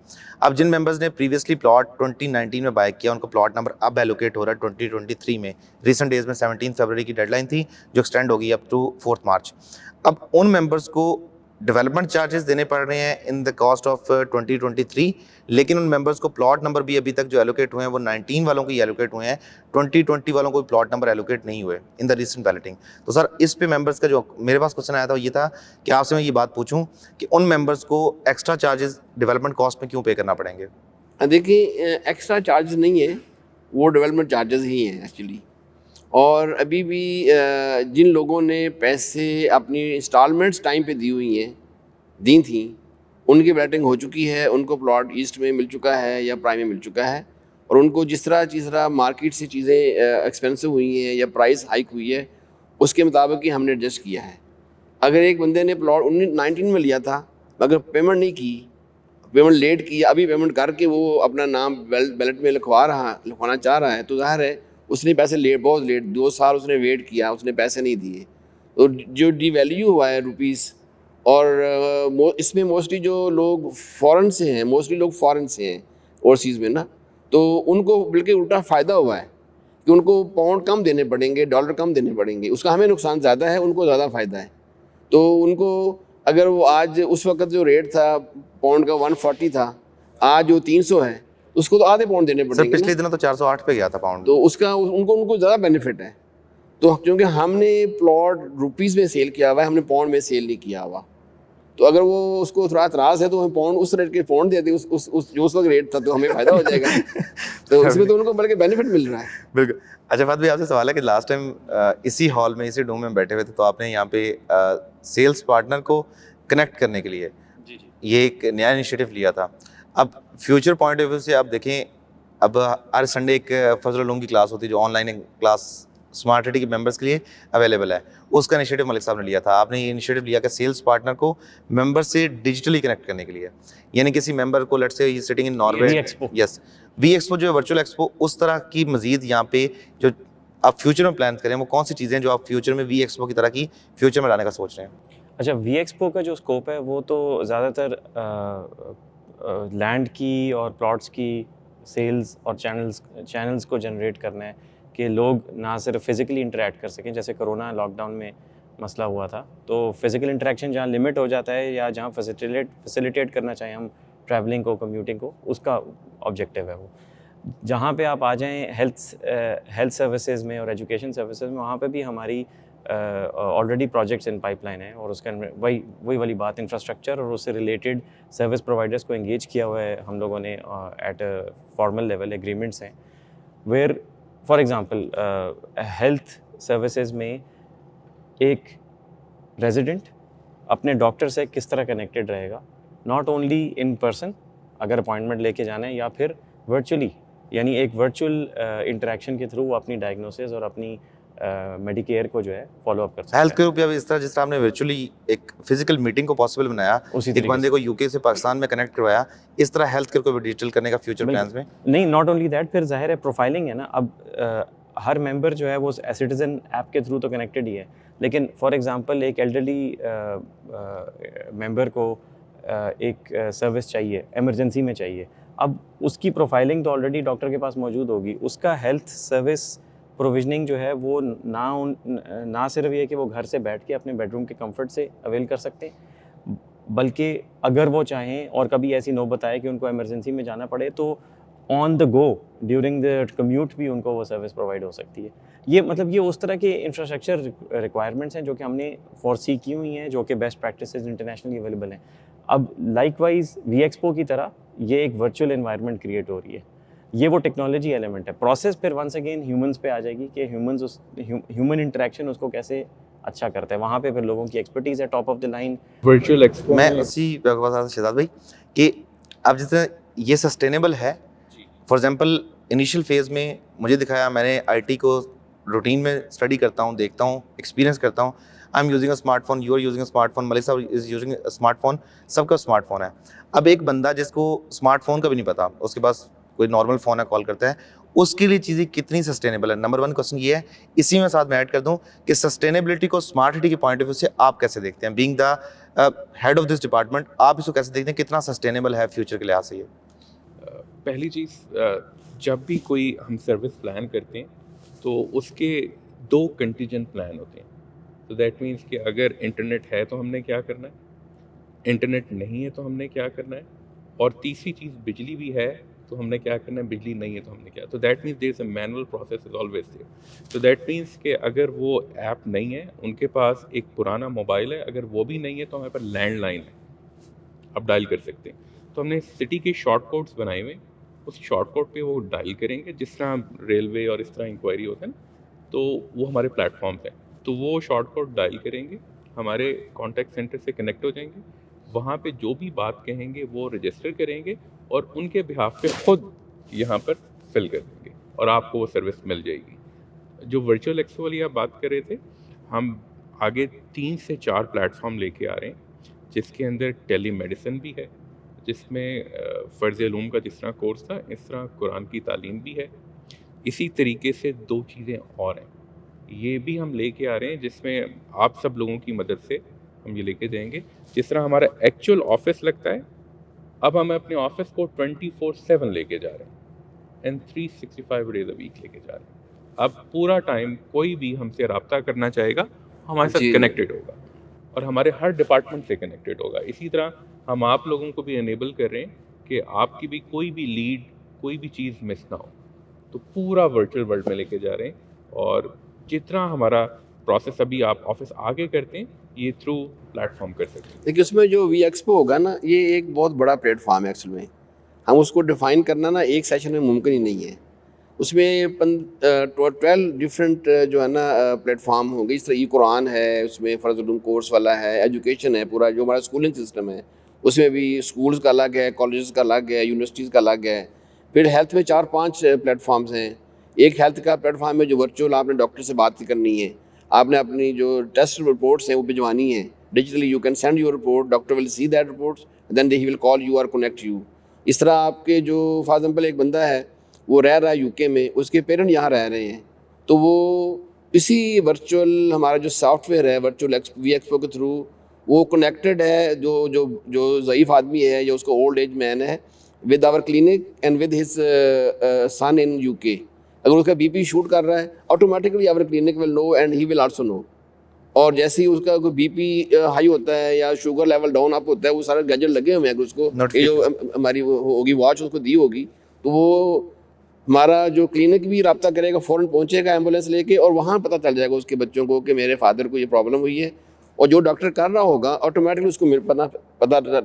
अब जिन मेंबर्स ने प्रीवियसली प्लॉट 2019 में बाय किया, उनको प्लॉट नंबर अब एलोकेट हो रहा है 2023 में। रिसेंट डेज में 17 फरवरी की डेडलाइन थी जो एक्सटेंड होगी अप टू 4 मार्च। अब उन मेंबर्स को डेवलपमेंट चार्जेस देने पड़ रहे हैं इन द कॉस्ट ऑफ 2023, लेकिन उन मेंबर्स को प्लॉट नंबर भी अभी तक जो एलोकेट हुए हैं वो 19 वालों को ही एलोकेट हुए हैं, 2020 वालों को प्लॉट नंबर एलोकेट नहीं हुए इन द रिसेंट बैलेटिंग। तो सर इस पे मेंबर्स का जो मेरे पास क्वेश्चन आया था ये था कि आपसे मैं ये बात पूछूं कि उन मेंबर्स को एक्स्ट्रा चार्जेस डेवलपमेंट कॉस्ट में क्यों पे करना पड़ेंगे? देखिए, एक्स्ट्रा चार्जेस नहीं है, वो डेवलपमेंट चार्जेस ही हैं एक्चुअली। और अभी भी जिन लोगों ने पैसे अपनी इंस्टॉलमेंट्स टाइम पे दी थी उनकी बैटिंग हो चुकी है, उनको प्लॉट ईस्ट में मिल चुका है या प्राइम में मिल चुका है। और उनको जिस तरह मार्केट से चीज़ें एक्सपेंसिव हुई हैं या प्राइस हाइक हुई है उसके मुताबिक ही हमने एडजस्ट किया है। अगर एक बंदे ने प्लॉट 19 में लिया था मगर पेमेंट नहीं की, पेमेंट लेट की, अभी पेमेंट करके वो अपना नाम बैलेट में लिखवाना चाह रहा है, तो जाहिर है उसने पैसे बहुत लेट 2 साल उसने वेट किया, उसने पैसे नहीं दिए। तो जो डिवैल्यू हुआ है रुपीस, और इसमें मोस्टली जो लोग फॉरेन से हैं ओवरसीज़ में ना, तो उनको बल्कि उल्टा फ़ायदा हुआ है कि उनको पाउंड कम देने पड़ेंगे, डॉलर कम देने पड़ेंगे। उसका हमें नुकसान ज़्यादा है, उनको ज़्यादा फ़ायदा है। तो उनको अगर वो आज उस वक्त जो रेट था पाउंड का 140 था, आज वो 300 है, उसको तो आधे पाउंड देने सर पड़ेंगे पिछले ना। दिनों तो 408 पे गया था पाउंड। तो उसका उनको ज़्यादा बेनिफिट है। तो क्योंकि हमने प्लॉट रुपीज़ में सेल किया हुआ है, हमने पाउंड में सेल नहीं किया हुआ। तो अगर वो उसको थोड़ा एतराज़ है तो हमें पाउंड उस रेट के पाउंड देते उस वक्त रेट था, तो हमें फ़ायदा हो जाएगा। तो इसमें तो उनको बल्कि बेनिफिट मिल रहा है। बिल्कुल। अच्छा फात भाई, आपसे सवाल है कि लास्ट टाइम इसी हॉल में इसी रूम में बैठे हुए थे, तो आपने यहाँ पे सेल्स पार्टनर को कनेक्ट करने के लिए ये एक नया इनिशिएटिव लिया था। अब फ्यूचर पॉइंट ऑफ व्यू से आप देखें, अब हर संडे एक फजल उलूम की क्लास होती है जो ऑनलाइन क्लास स्मार्ट सिटी के मेंबर्स के लिए अवेलेबल है, उसका इनिशिएटिव मलिक साहब ने लिया था। आपने ये इनिशिएटिव लिया कि सेल्स पार्टनर को मेंबर से डिजिटली कनेक्ट करने के लिए, यानी किसी मेंबर को let's say sitting in Norway, yes V expo जो है वर्चुअल एक्सपो, उस तरह की मजीद यहाँ पे जो आप फ्यूचर में प्लान करें, वो कौन सी चीज़ें जो आप फ्यूचर में वी एक्सपो की तरह की फ्यूचर में लाने का सोच रहे हैं? अच्छा, वी एक्सपो का जो स्कोप है वो तो ज़्यादातर लैंड की और प्लॉट्स की सेल्स और चैनल्स को जनरेट करना है कि लोग ना सिर्फ फिज़िकली इंटरेक्ट कर सकें, जैसे कोरोना लॉकडाउन में मसला हुआ था, तो फिज़िकल इंटरेक्शन जहाँ लिमिट हो जाता है या जहाँ फैसिलिटेट करना चाहें हम ट्रैवलिंग को, कम्यूटिंग को, उसका ऑब्जेक्टिव है वो। जहाँ पे आप आ जाएँ हेल्थ सर्विसेज में और एजुकेशन सर्विसेज में, वहाँ पे भी हमारी ऑलरेडी प्रोजेक्ट्स इन पाइपलाइन है। और उसका वही वाली बात, इंफ्रास्ट्रक्चर और उससे रिलेटेड सर्विस प्रोवाइडर्स को एंगेज किया हुआ है हम लोगों ने एट फॉर्मल लेवल एग्रीमेंट्स हैं, where for example health services में एक रेजिडेंट अपने डॉक्टर से किस तरह कनेक्टेड रहेगा, नॉट ओनली इन पर्सन अगर अपॉइंटमेंट लेके जाना है, या फिर वर्चुअली, यानी एक वर्चुअल इंटरेक्शन के थ्रू वो अपनी डायग्नोसिस और अपनी मेडिकेयर को जो है फॉलो अप कर सकते हैं। हेल्थ के रूप में इस तरह जिस तरह आपने वर्चुअली एक फिजिकल मीटिंग को पॉसिबल बनाया, एक बंदे को यूके से पाकिस्तान में कनेक्ट करवाया, इस तरह हेल्थ केयर को भी डिजिटल करने का फ्यूचर प्लान्स में? नहीं, नॉट ओनली दैट, फिर जाहिर है प्रोफाइलिंग है ना। अब हर मेंबर जो है वो सिटीजन ऐप के थ्रू तो कनेक्टेड ही है, लेकिन फॉर एग्जांपल एक एल्डरली मेंबर को एक सर्विस चाहिए, इमरजेंसी में चाहिए, अब उसकी प्रोफाइलिंग तो ऑलरेडी डॉक्टर के पास मौजूद होगी, उसका हेल्थ सर्विस प्रोविजनिंग जो है वो ना सिर्फ ये कि वो घर से बैठ के अपने बेडरूम के कंफर्ट से अवेल कर सकते हैं, बल्कि अगर वो चाहें और कभी ऐसी नौबत आए कि उनको इमरजेंसी में जाना पड़े तो on the go during the commute भी उनको वो सर्विस प्रोवाइड हो सकती है। ये मतलब ये उस तरह के इंफ्रास्ट्रक्चर रिक्वायरमेंट्स हैं जो कि हमने फोरसी की हुई हैं, जो कि बेस्ट प्रैक्टिसेस इंटरनेशनली अवेलेबल हैं। अब लाइकवाइज वी एक्सपो की तरह ये एक वर्चुअल एनवायरनमेंट क्रिएट हो रही है, ये वो टेक्नोलॉजी एलिमेंट है। प्रोसेस फिर वंस अगेन ह्यूमंस पे आ जाएगी कि ह्यूमन इंटरेक्शन उसको कैसे अच्छा करता है, वहाँ पे फिर लोगों की एक्सपर्टीज़ है top of the line. Virtual expo मैं उसी पे बता रहा था शहजाद भाई कि अब जितना ये सस्टेनेबल है, फॉर एग्जांपल इनिशियल फेज में मुझे दिखाया, मैंने आईटी को रूटीन में स्टडी करता हूँ, देखता हूँ, एक्सपीरियंस करता हूँ। I am using a smartphone, you are using a smartphone, Malik साहब इज यूजिंग अ स्मार्टफोन, सबका स्मार्टफोन है। अब एक बंदा जिसको स्मार्टफोन का भी नहीं पता, उसके पास कोई नॉर्मल फ़ोन है, कॉल करता है, उसके लिए चीज़ें कितनी सस्टेनेबल है? नंबर 1 क्वेश्चन ये है। इसी में साथ मैं ऐड कर दूं कि सस्टेनेबिलिटी को स्मार्ट सिटी के पॉइंट ऑफ व्यू से आप कैसे देखते हैं? Being the head of this department, आप इसको कैसे देखते हैं? कितना सस्टेनेबल है फ्यूचर के लिहाज से ये? पहली चीज़, जब भी कोई हम सर्विस प्लान करते हैं तो उसके 2 कंटीजेंट प्लान होते हैं। तो दैट मीन्स कि अगर इंटरनेट है तो हमने क्या करना है, इंटरनेट नहीं है तो हमने क्या करना है, और तीसरी चीज़ बिजली भी है तो हमने क्या करना है, बिजली नहीं है तो हमने क्या। तो that means there is a manual process is always there. तो दैट मीन्स कि अगर वो ऐप नहीं है, उनके पास एक पुराना मोबाइल है, अगर वो भी नहीं है तो हमारे पास लैंडलाइन है, आप डायल कर सकते हैं। तो हमने सिटी के शॉर्ट कोड्स बनाए हुए, उस शॉर्ट कोड पे वो डायल करेंगे, जिस तरह रेलवे और इस तरह इंक्वायरी होता है ना, तो वो हमारे प्लेटफॉर्म्स हैं। तो वो शॉर्ट कोड डायल करेंगे, हमारे कॉन्टैक्ट सेंटर से कनेक्ट हो जाएंगे, वहाँ पे जो भी बात कहेंगे वो रजिस्टर करेंगे और उनके बिहाफ पे खुद यहाँ पर फिल कर देंगे और आपको वो सर्विस मिल जाएगी। जो वर्चुअल एक्सपो वाली आप बात कर रहे थे, हम आगे 3 से 4 प्लेटफॉर्म लेके आ रहे हैं, जिसके अंदर टेली मेडिसिन भी है, जिसमें फ़र्ज़ उलूम का जिस तरह कोर्स था, इस तरह कुरान की तालीम भी है। इसी तरीके से 2 चीज़ें और हैं, ये भी हम लेके आ रहे हैं, जिसमें आप सब लोगों की मदद से हम ये लेके जाएंगे। जिस तरह हमारा एक्चुअल ऑफिस लगता है, अब हम अपने ऑफिस को 24/7 लेके जा रहे हैं एंड 365 डेज अ वीक लेके जा रहे हैं। अब पूरा टाइम कोई भी हमसे रब्ता करना चाहेगा, हमारे साथ कनेक्टेड होगा और हमारे हर डिपार्टमेंट से कनेक्टेड होगा। इसी तरह हम आप लोगों को भी इनेबल कर रहे हैं कि आपकी भी कोई भी लीड, कोई भी चीज़ मिस ना हो। तो पूरा वर्चुअल वर्ल्ड में लेके जा रहे हैं, और जितना हमारा प्रोसेस अभी आप ऑफिस आगे करते हैं, ये थ्रू प्लेटफॉर्म कर सकते हैं। देखिए, उसमें जो वी एक्सपो होगा ना, ये एक बहुत बड़ा प्लेटफॉर्म है एक्चुअल में। हम उसको डिफ़ाइन करना ना एक सेशन में मुमकिन ही नहीं है। उसमें 12 डिफरेंट जो है ना प्लेटफॉर्म होंगे। इस तरह ई कुरान है, उसमें फ़र्ज़ उलूम कोर्स वाला है, एजुकेशन है, पूरा जो हमारा स्कूलिंग सिस्टम है उसमें भी स्कूल्स का अलग है, कॉलेजेस का अलग है, यूनिवर्सिटीज़ का अलग है। फिर हेल्थ में 4-5 प्लेटफॉर्म्स हैं। एक हेल्थ का प्लेटफॉर्म है जो वर्चुअल, आपने डॉक्टर से बात करनी है, आपने अपनी जो टेस्ट रिपोर्ट्स हैं वो भिजवानी है digitally. You can send your report, doctor will see that reports, then he will call you और कनेक्ट यू। इस तरह आपके जो फॉर एग्जाम्पल एक बंदा है वो रह रहा है यूके में, उसके पेरेंट यहाँ रह रहे हैं, तो वो इसी वर्चुअल हमारा जो सॉफ्टवेयर है वर्चुअल वी एक्सपो के थ्रू वो कनेक्टेड है। जो जो जो ज़ईफ़ आदमी है या उसको ओल्ड एज मैन है, with our clinic and with his son in UK, अगर उसका बीपी शूट कर रहा है, automatically our clinic will know and he will also know. और जैसे ही उसका कोई बीपी हाई होता है या शुगर लेवल डाउन अप होता है, वो सारे गैजेट लगे हुए हैं, अगर उसको ये जो हमारी वो होगी वॉच उसको दी होगी, तो वो हमारा जो क्लिनिक भी रब्ता करेगा, फ़ौरन पहुंचेगा एम्बुलेंस लेके, और वहाँ पता चल जाएगा उसके बच्चों को कि मेरे फादर को ये प्रॉब्लम हुई है। और जो डॉक्टर कर रहा होगा ऑटोमेटिकली उसको पता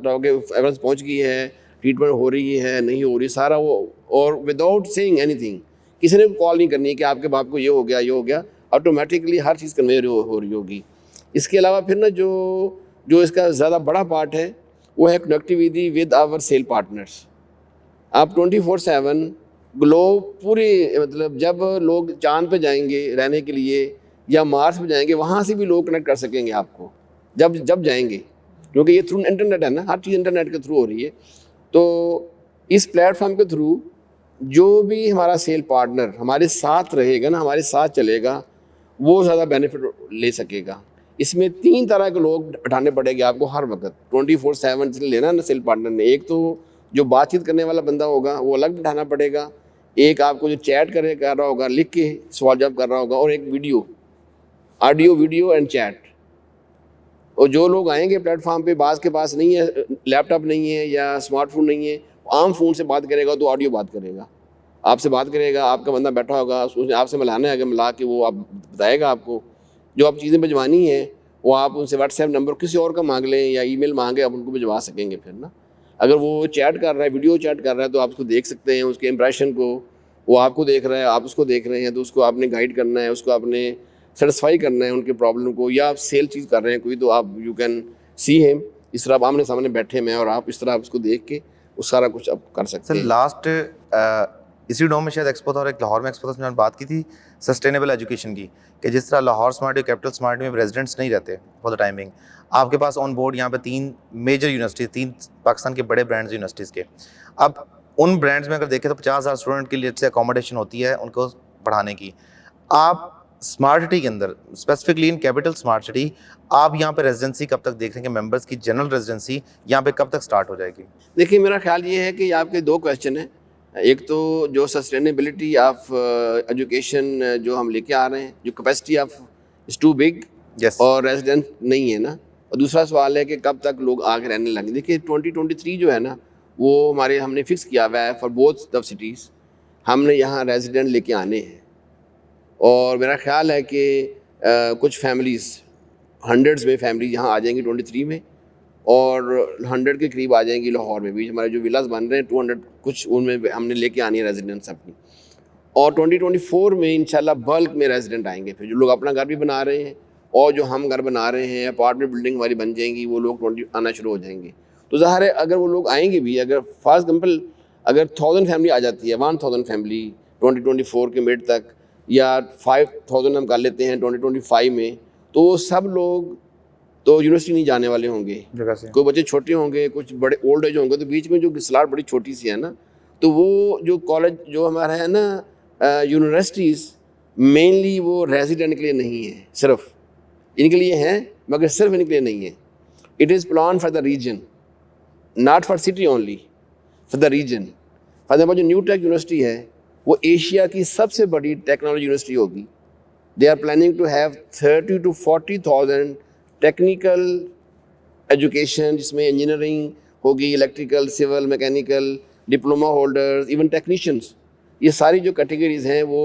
होगा, एविडेंस पहुँच गई है, ट्रीटमेंट हो रही है नहीं हो रही, सारा वो, और विदाउट सेइंग एनीथिंग, किसी ने कॉल नहीं करनी है कि आपके बाप को ये हो गया, ये हो गया, ऑटोमेटिकली हर चीज़ कन्वे हो रही होगी। इसके अलावा फिर ना जो इसका ज़्यादा बड़ा पार्ट है वो है connectivity with our sale partners. आप 24/7 ग्लोब पूरे, मतलब जब लोग चांद पे जाएंगे रहने के लिए या मार्स पे जाएंगे, वहाँ से भी लोग कनेक्ट कर सकेंगे आपको जब जाएंगे, क्योंकि ये थ्रू इंटरनेट है ना, हर चीज़ इंटरनेट के थ्रू हो रही है। तो इस प्लेटफॉर्म के थ्रू जो भी हमारा सेल पार्टनर हमारे साथ रहेगा ना, हमारे साथ चलेगा, वो ज़्यादा बेनिफिट ले सकेगा। इसमें 3 तरह के लोग उठाने पड़ेंगे आपको हर वक्त 24/7 लेना ना सेल पार्टनर ने। एक तो जो बातचीत करने वाला बंदा होगा वो अलग बिठाना पड़ेगा, एक आपको जो चैट कर रहा होगा, लिख के सवाल जवाब कर रहा होगा, और एक video, audio video and chat. और जो लोग आएंगे प्लेटफॉर्म पे, बाज़ के पास नहीं है लैपटॉप नहीं है या स्मार्टफोन नहीं है, आम फ़ोन से बात करेगा तो ऑडियो बात करेगा, आपसे बात करेगा, आपका बंदा बैठा होगा, उसने आपसे मिलाना है, अगर मिला के वो आप बताएगा आपको जो आप चीज़ें भिजवानी है, वो आप उनसे व्हाट्सएप नंबर किसी और का मांग लें या ईमेल मांगे, आप उनको भिजवा सकेंगे फिर ना। अगर वो चैट कर रहा है, वीडियो चैट कर रहा है, तो आप उसको देख सकते हैं, उसके इंप्रेशन को, वो आपको देख रहा है, आप उसको देख रहे हैं, तो उसको आपने गाइड करना है, उसको आपने सेटिस्फाई करना है उनके प्रॉब्लम को, या आप सेल चीज़ कर रहे हैं कोई, तो आप यू कैन सी हिम, इस तरह आप आमने सामने बैठे मैं और आप, इस तरह आप उसको देख के उस सारा कुछ आप कर सकते सर हैं। लास्ट इसी डोम में शायद एक्सपो था और एक लाहौर में एक्सपो था, उसमें हमने बात की थी सस्टेनेबल एजुकेशन की, कि जिस तरह लाहौर स्मार्ट कैपिटल स्मार्ट में रेजिडेंट्स नहीं रहते फॉर द टाइमिंग, आपके पास ऑन बोर्ड यहाँ पे 3 मेजर यूनिवर्सिटीज़, 3 पाकिस्तान के बड़े ब्रांड्स यूनिवर्सिटीज़ के। अब उन ब्रांड्स में अगर देखें तो 50,000 स्टूडेंट के लिए से अकोमोडेशन होती है उनको पढ़ाने की। आप स्मार्ट सिटी के अंदर specifically in capital smart city, आप यहाँ पे रेजिडेंसी कब तक देख रहे हैं कि मेंबर्स की जनरल रेजिडेंसी यहाँ पे कब तक स्टार्ट हो जाएगी? देखिए, मेरा ख्याल ये है कि आपके 2 क्वेश्चन हैं। एक तो जो सस्टेनेबिलिटी ऑफ एजुकेशन जो हम लेके आ रहे हैं, जो capacity of is too big yes. और रेजिडेंट नहीं है ना, और दूसरा सवाल है कि कब तक लोग आके रहने लगेंगे। देखिए 2023 जो है ना, वो हमने फिक्स किया हुआ है फॉर बोथ द सिटीज़, हमने यहाँ रेजिडेंट लेके आने हैं, और मेरा ख्याल है कि कुछ फैमिलीज़, हंड्रेड्स में फैमिली यहाँ आ जाएंगी 23 में, और 100 के करीब आ जाएंगी लाहौर में भी। हमारे जो विलास बन रहे हैं 200 कुछ, उनमें हमने लेके आनी है रेजिडेंट्स अपनी, और 2024 में इंशाल्लाह बल्क में रेजिडेंट आएंगे। फिर जो लोग अपना घर भी बना रहे हैं और जो हम घर बना रहे हैं, अपार्टमेंट बिल्डिंग हमारी बन जाएंगी, वो लोग 20 आना शुरू हो जाएंगे। तो ज़ाहिर है अगर वो लोग आएंगे भी, अगर फॉर एग्जाम्पल अगर 1000 फैमिली आ जाती है, 1000 फैमिली 2024 के मिड तक, या 5000 हम कर लेते हैं 2025 में, तो वो सब लोग तो यूनिवर्सिटी नहीं जाने वाले होंगे। जगह से कोई बच्चे छोटे होंगे, कुछ बड़े ओल्ड एज होंगे, तो बीच में जो स्लाट बड़ी छोटी सी है ना, तो वो जो कॉलेज जो हमारा है ना, यूनिवर्सिटीज़ मेनली वो रेजिडेंट के लिए नहीं है, सिर्फ इनके लिए हैं, मगर सिर्फ इनके लिए नहीं है। It is plan for the region, not for city only, for the region. For example जो न्यू टेक यूनिवर्सिटी है, वो एशिया की सबसे बड़ी टेक्नोलॉजी यूनिवर्सिटी होगी। They are planning to have 30,000 to 40,000 technical education, जिसमें इंजीनियरिंग होगी, electrical, civil, mechanical, diploma holders, even technicians, ये सारी जो कैटेगरीज हैं वो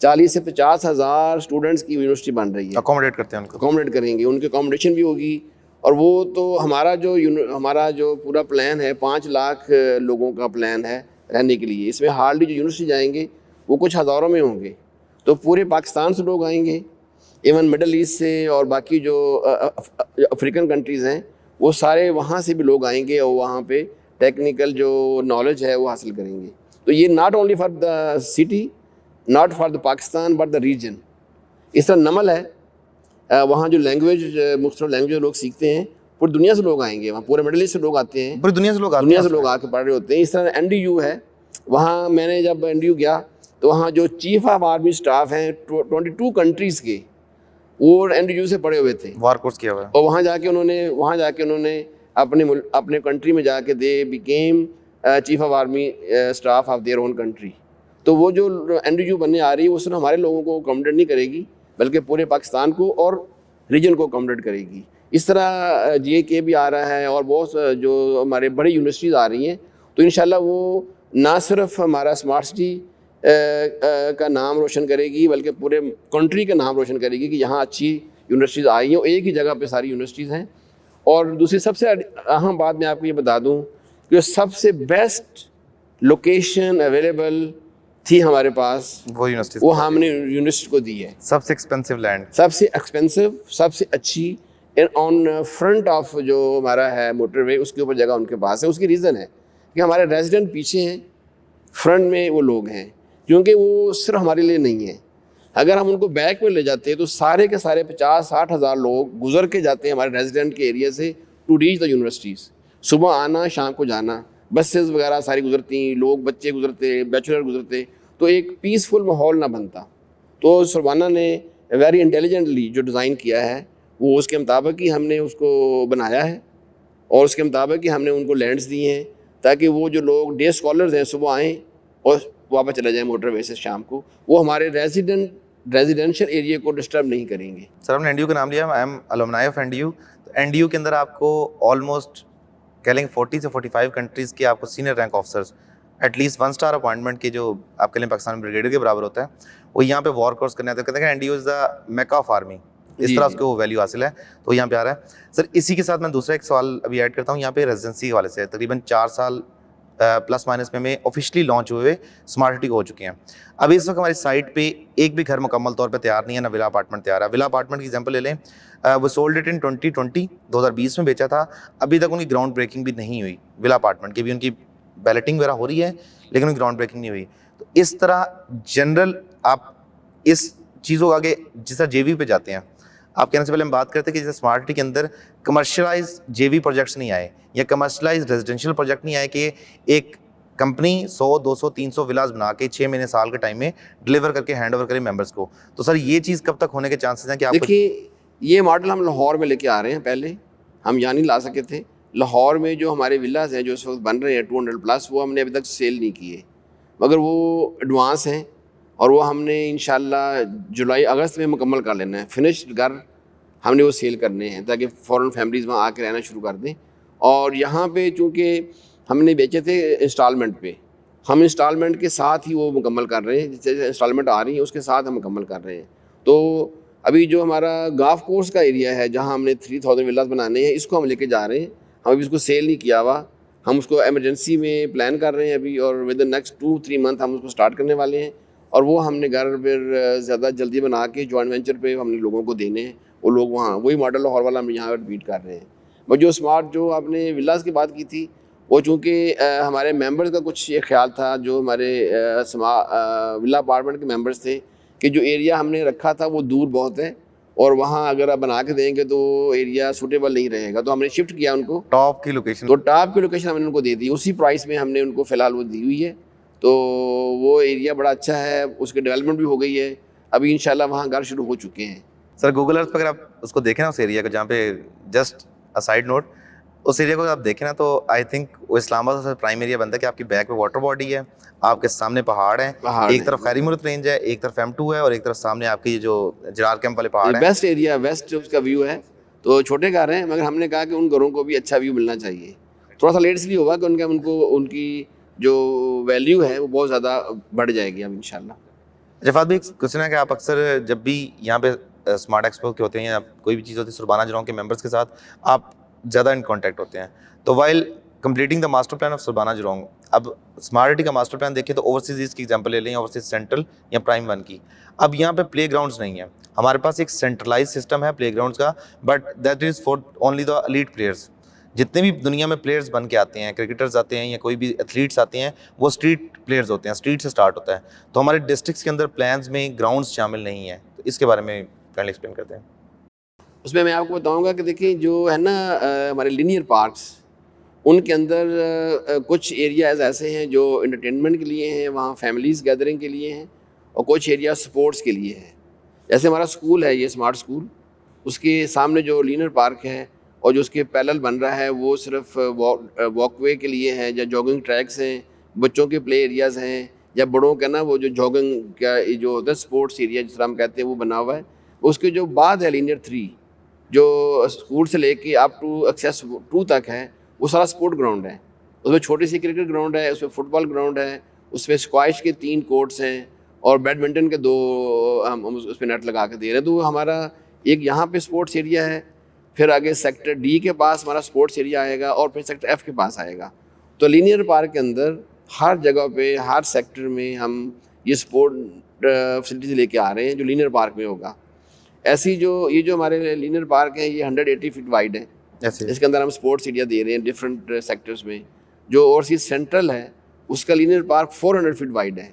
40 से 50,000 स्टूडेंट्स की यूनिवर्सिटी बन रही है। अकोमोडेट करते हैं उनको। अकोमोडेट करेंगे, उनकी अकोमोडेशन भी होगी। और वो तो हमारा जो पूरा प्लान है 5 लाख लोगों का प्लान है रहने के लिए। इसमें हार्डली जो यूनिवर्सिटी जाएंगे वो कुछ हज़ारों में होंगे, तो पूरे पाकिस्तान से लोग आएंगे, इवन मिडल ईस्ट से, और बाकी जो अफ्रीकन कंट्रीज़ हैं वो सारे वहाँ से भी लोग आएंगे, और वहाँ पे टेक्निकल जो नॉलेज है वो हासिल करेंगे। तो ये not only for the city, not for the Pakistan, but the region. इस तरह नमल है, वहाँ जो लैंग्वेज, मुख्तलिफ लैंग्वेज लोग सीखते हैं, पूरी दुनिया से लोग आएंगे वहाँ, पूरे मिडल ईस्ट से लोग आते हैं, पूरी दुनिया से लोग आते हैं, दुनिया से लोग आके पढ़ रहे होते हैं। इस तरह NDU है, वहाँ मैंने जब NDU गया तो वहाँ जो चीफ ऑफ आर्मी स्टाफ हैं 22 कंट्रीज़ के, वो NDU से पढ़े हुए थे, वार कोर्स किया हुआ है। और वहाँ जाके उन्होंने अपने कंट्री में जाके they became chief of army staff of their own country. तो वो जो NDU बनने आ रही है वो सिर्फ हमारे लोगों को अकोमोडेट नहीं करेगी, बल्कि पूरे पाकिस्तान को और रीजन को अकोमोडेट करेगी। इस तरह GAK भी आ रहा है, और बहुत जो हमारे बड़ी यूनिवर्सिटीज़ आ रही हैं, तो इंशाल्लाह वो ना सिर्फ हमारा स्मार्ट सिटी का नाम रोशन करेगी, बल्कि पूरे कंट्री का नाम रोशन करेगी कि यहाँ अच्छी यूनिवर्सिटीज़ आई हैं, एक ही जगह पे सारी यूनिवर्सिटीज़ हैं। और दूसरी सबसे अहम बात मैं आपको ये बता दूँ कि सबसे बेस्ट लोकेशन अवेलेबल थी हमारे पास, वो यूनिवर्सिटी, वो हमने यूनिवर्सिटी को दी है। सबसे एक्सपेंसिव लैंड, सबसे एक्सपेंसिव, सबसे अच्छी, ऑन फ्रंट ऑफ जो हमारा है मोटरवे, उसके ऊपर जगह उनके पास है। उसकी रीज़न है कि हमारे रेजिडेंट पीछे हैं, फ्रंट में वो लोग हैं, क्योंकि वो सिर्फ हमारे लिए नहीं है। अगर हम उनको बैक में ले जाते हैं तो सारे के सारे 50-60 हज़ार लोग गुजर के जाते हैं हमारे रेजिडेंट के एरिया से टू रीच द यूनिवर्सिटीज़। सुबह आना, शाम को जाना, बसेस वगैरह सारी गुजरती, लोग, बच्चे गुजरते, बैचलर गुजरते, तो एक पीसफुल माहौल ना बनता। तो सरवाना ने वेरी इंटेलिजेंटली जो डिज़ाइन किया है वो उसके मुताबिक ही हमने उसको बनाया है, और उसके मुताबिक ही हमने उनको लैंड्स दिए हैं, ताकि वो जो लोग डे स्कॉलर्स हैं सुबह आएँ और वापस चले जाएँ मोटरवे से शाम को, वो हमारे रेजिडेंशियल एरिया को डिस्टर्ब नहीं करेंगे। सर हमने एनडीयू का नाम लिया, I am alumni of NDU. तो एनडीयू के अंदर आपको ऑलमोस्ट कह लेंगे 40 से 45 कंट्रीज़ के आपको senior rank officers at least 1 star appointment के जो आपके लिए पाकिस्तान ब्रिगेडियर के बराबर होता है, वो यहाँ पे वॉर कोर्स करने आते हैं। कहते हैं NDU is the Mecca of army, इस जी, तरह जी। उसको वैल्यू हासिल है, तो यहाँ पे आ रहा है। सर इसी के साथ मैं दूसरा एक सवाल अभी ऐड करता हूँ यहाँ पे रेजिडेंसी के वाले से। तकरीबन 4 साल प्लस माइनस में ऑफिशियली लॉन्च हुए स्मार्ट सिटी हो चुके हैं। अभी इस वक्त हमारी साइट पे एक भी घर मुकम्मल तौर पे तैयार नहीं है, ना विला अपार्टमेंट तैयार है। विला अपार्टमेंट की एग्जांपल ले लें, वो सोल्ड इट इन 2020 में बेचा था, अभी तक उनकी ग्राउंड ब्रेकिंग भी नहीं हुई। विला अपार्टमेंट की भी उनकी बैलेटिंग वगैरह हो रही है, लेकिन उनकी ग्राउंड ब्रेकिंग नहीं हुई। तो इस तरह जनरल आप इस चीज़ों को आगे जिस तरह जेवी पे जाते हैं, आप कहने से पहले हम बात करते हैं कि जैसे स्मार्ट सिटी के अंदर कमर्शलाइज जेवी प्रोजेक्ट्स नहीं आए या कमर्शलाइज रेजिडेंशियल प्रोजेक्ट नहीं आए कि एक कंपनी 100, 200, 300 विलास बना के 6 महीने साल के टाइम में डिलीवर करके हैंड ओवर करे मेंबर्स को। तो सर ये चीज़ कब तक होने के चांसेस हैं कि आप देखिए, ये मॉडल हम लाहौर में लेके आ रहे हैं। पहले हम यहाँ नहीं ला सके थे। लाहौर में जो हमारे विलास हैं जो इस वक्त बन रहे हैं 200+, वो हमने अभी तक सेल नहीं किए, मगर वो एडवांस हैं और वो हमने इंशाल्लाह जुलाई अगस्त में मुकम्मल कर लेना है। फिनिश्ड घर हमने वो सेल करने हैं ताकि फ़ौरन फैमिलीज़ वहाँ आके रहना शुरू कर दें। और यहाँ पे चूँकि हमने बेचे थे इंस्टॉलमेंट पे, हम इंस्टॉलमेंट के साथ ही वो मुकम्मल कर रहे हैं। जैसे इंस्टॉलमेंट आ रही है उसके साथ हम मुकम्मल कर रहे हैं। तो अभी जो हमारा गोल्फ कोर्स का एरिया है जहाँ हमने 3000 विलास बनाने हैं, इसको हम लेके जा रहे हैं। हम अभी उसको सेल नहीं किया हुआ, हम उसको एमरजेंसी में प्लान कर रहे हैं अभी, और विद इन नेक्स्ट 2-3 मंथ हम उसको स्टार्ट करने वाले हैं। और वो हमने घर फिर ज़्यादा जल्दी बना के जॉइंट वेंचर पे हमने लोगों को देने हैं। वो लोग वहाँ वही मॉडल लाहौर वाला हम यहाँ रिपीट कर रहे हैं। बट जो स्मार्ट जो आपने विलास की बात की थी, वो चूँकि हमारे मेंबर्स का कुछ ये ख्याल था, जो हमारे विला अपार्टमेंट के मेंबर्स थे, कि जो एरिया हमने रखा था वो दूर बहुत है और वहाँ अगर आप बना के देंगे तो एरिया सूटेबल नहीं रहेगा। तो हमने शिफ्ट किया उनको, टॉप की लोकेशन, तो टॉप की लोकेशन हमने उनको दे दी। उसी प्राइस में हमने उनको फ़िलहाल वो दी हुई है। तो वो एरिया बड़ा अच्छा है, उसकी डेवलपमेंट भी हो गई है। अभी इंशाल्लाह वहाँ घर शुरू हो चुके हैं। सर गूगल अर्थ पर अगर आप उसको देखें ना उस एरिया को, जहाँ पे जस्ट अ साइड नोट, उस एरिया को आप देखें ना तो आई थिंक वो इस्लामाबाद का प्राइम एरिया बनता है कि आपकी बैक पे वाटर बॉडी है, आपके सामने पहाड़ है, एक तरफ खैरी मुल्क रेंज है, एक तरफ M2 है और एक तरफ सामने आपकी ये जो जरार कैंप वाले पहाड़ है। बेस्ट एरिया, वेस्ट उसका व्यू है। तो छोटे घर हैं, मगर हमने कहा कि उन घरों को भी अच्छा व्यू मिलना चाहिए। थोड़ा सा लेट इसलिए होगा कि उनकी जो वैल्यू है वो बहुत ज़्यादा बढ़ जाएगी अब इंशाल्लाह। जफात भाई क्वेश्चन है कि आप अक्सर जब भी यहाँ पे स्मार्ट एक्सपो के होते हैं या कोई भी चीज़ होती है, सुरबाना जराओं के मेंबर्स के साथ आप ज़्यादा इन कांटेक्ट होते हैं। तो while completing the master plan of Surbana Jurong, अब स्मार्ट सिटी का मास्टर प्लान देखिए तो ओवरसीज की एग्जांपल ले लें, ओवरसीज सेंट्रल या प्राइम 1 की। अब यहाँ पे प्ले ग्राउंड्स नहीं है, हमारे पास एक सेंट्रलाइज सिस्टम है प्ले ग्राउंड्स का, but that is for only the elite players. जितने भी दुनिया में प्लेयर्स बन के आते हैं, क्रिकेटर्स आते हैं या कोई भी एथलीट्स आते हैं, वो स्ट्रीट प्लेयर्स होते हैं, स्ट्रीट से स्टार्ट होता है। तो हमारे डिस्ट्रिक्ट्स के अंदर प्लान्स में ग्राउंड्स शामिल नहीं है। तो इसके बारे में काइंडली एक्सप्लेन करते हैं। उसमें मैं आपको बताऊंगा कि देखिए जो है ना हमारे लीनियर पार्क्स, उनके अंदर कुछ एरियाज ऐसे हैं जो एंटरटेनमेंट के लिए हैं, वहाँ फैमिलीज़ गैदरिंग के लिए हैं, और कुछ एरिया स्पोर्ट्स के लिए हैं। जैसे हमारा स्कूल है ये स्मार्ट स्कूल, उसके सामने जो लीनियर पार्क है और जो उसके पैरेलल बन रहा है वो सिर्फ वॉकवे के लिए है, या जॉगिंग ट्रैक्स हैं, बच्चों के प्ले एरियाज़ हैं, या बड़ों का ना वो जो जॉगिंग का जो होता है स्पोर्ट्स एरिया जिस तरह हम कहते हैं वो बना हुआ है। उसके जो बाद है लीनियर 3, जो स्कूल से लेके अप टू एक्सेस 2 तक है, वो सारा स्पोर्ट ग्राउंड है। उसमें छोटी सी क्रिकेट ग्राउंड है, उसमें फुटबॉल ग्राउंड है, उसमें स्क्वाश के 3 कोर्ट्स हैं और बैडमिंटन के 2 हम उस पर नेट लगा के दे रहे हैं। तो हमारा एक यहाँ पे स्पोर्ट्स एरिया है, फिर आगे सेक्टर D के पास हमारा स्पोर्ट्स एरिया आएगा और फिर सेक्टर F के पास आएगा। तो लीनियर पार्क के अंदर हर जगह पे हर सेक्टर में हम ये स्पोर्ट फैसिलिटीज़ लेके आ रहे हैं जो लीनियर पार्क में होगा। ऐसी ये जो हमारे लीनियर पार्क है ये 180 फीट वाइड है। इसके अंदर हम स्पोर्ट्स एरिया दे रहे हैं डिफरेंट सेक्टर्स में। जो ओवरसीज सेंट्रल है उसका लीनियर पार्क 400 फीट वाइड है।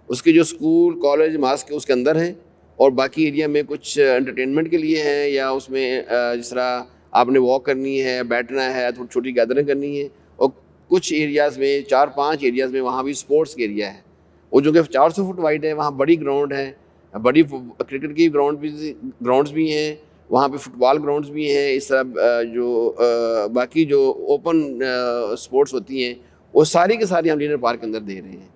उसके जो स्कूल कॉलेज मास्क उसके अंदर हैं, और बाकी एरिया में कुछ एंटरटेनमेंट के लिए हैं, या उसमें जिस तरह आपने वॉक करनी है, बैठना है, थोड़ी छोटी गैदरिंग करनी है। और कुछ एरियाज़ में 4-5 एरियाज़ में वहाँ भी स्पोर्ट्स के एरिया है, वो जो कि 400 फुट वाइड है। वहाँ बड़ी ग्राउंड है, बड़ी क्रिकेट की ग्राउंड्स भी हैं, वहाँ पे फुटबॉल ग्राउंड्स भी हैं, इस तरह जो बाकी जो ओपन स्पोर्ट्स होती हैं वो सारी के सारी हम लीडर पार्क के अंदर दे रहे हैं।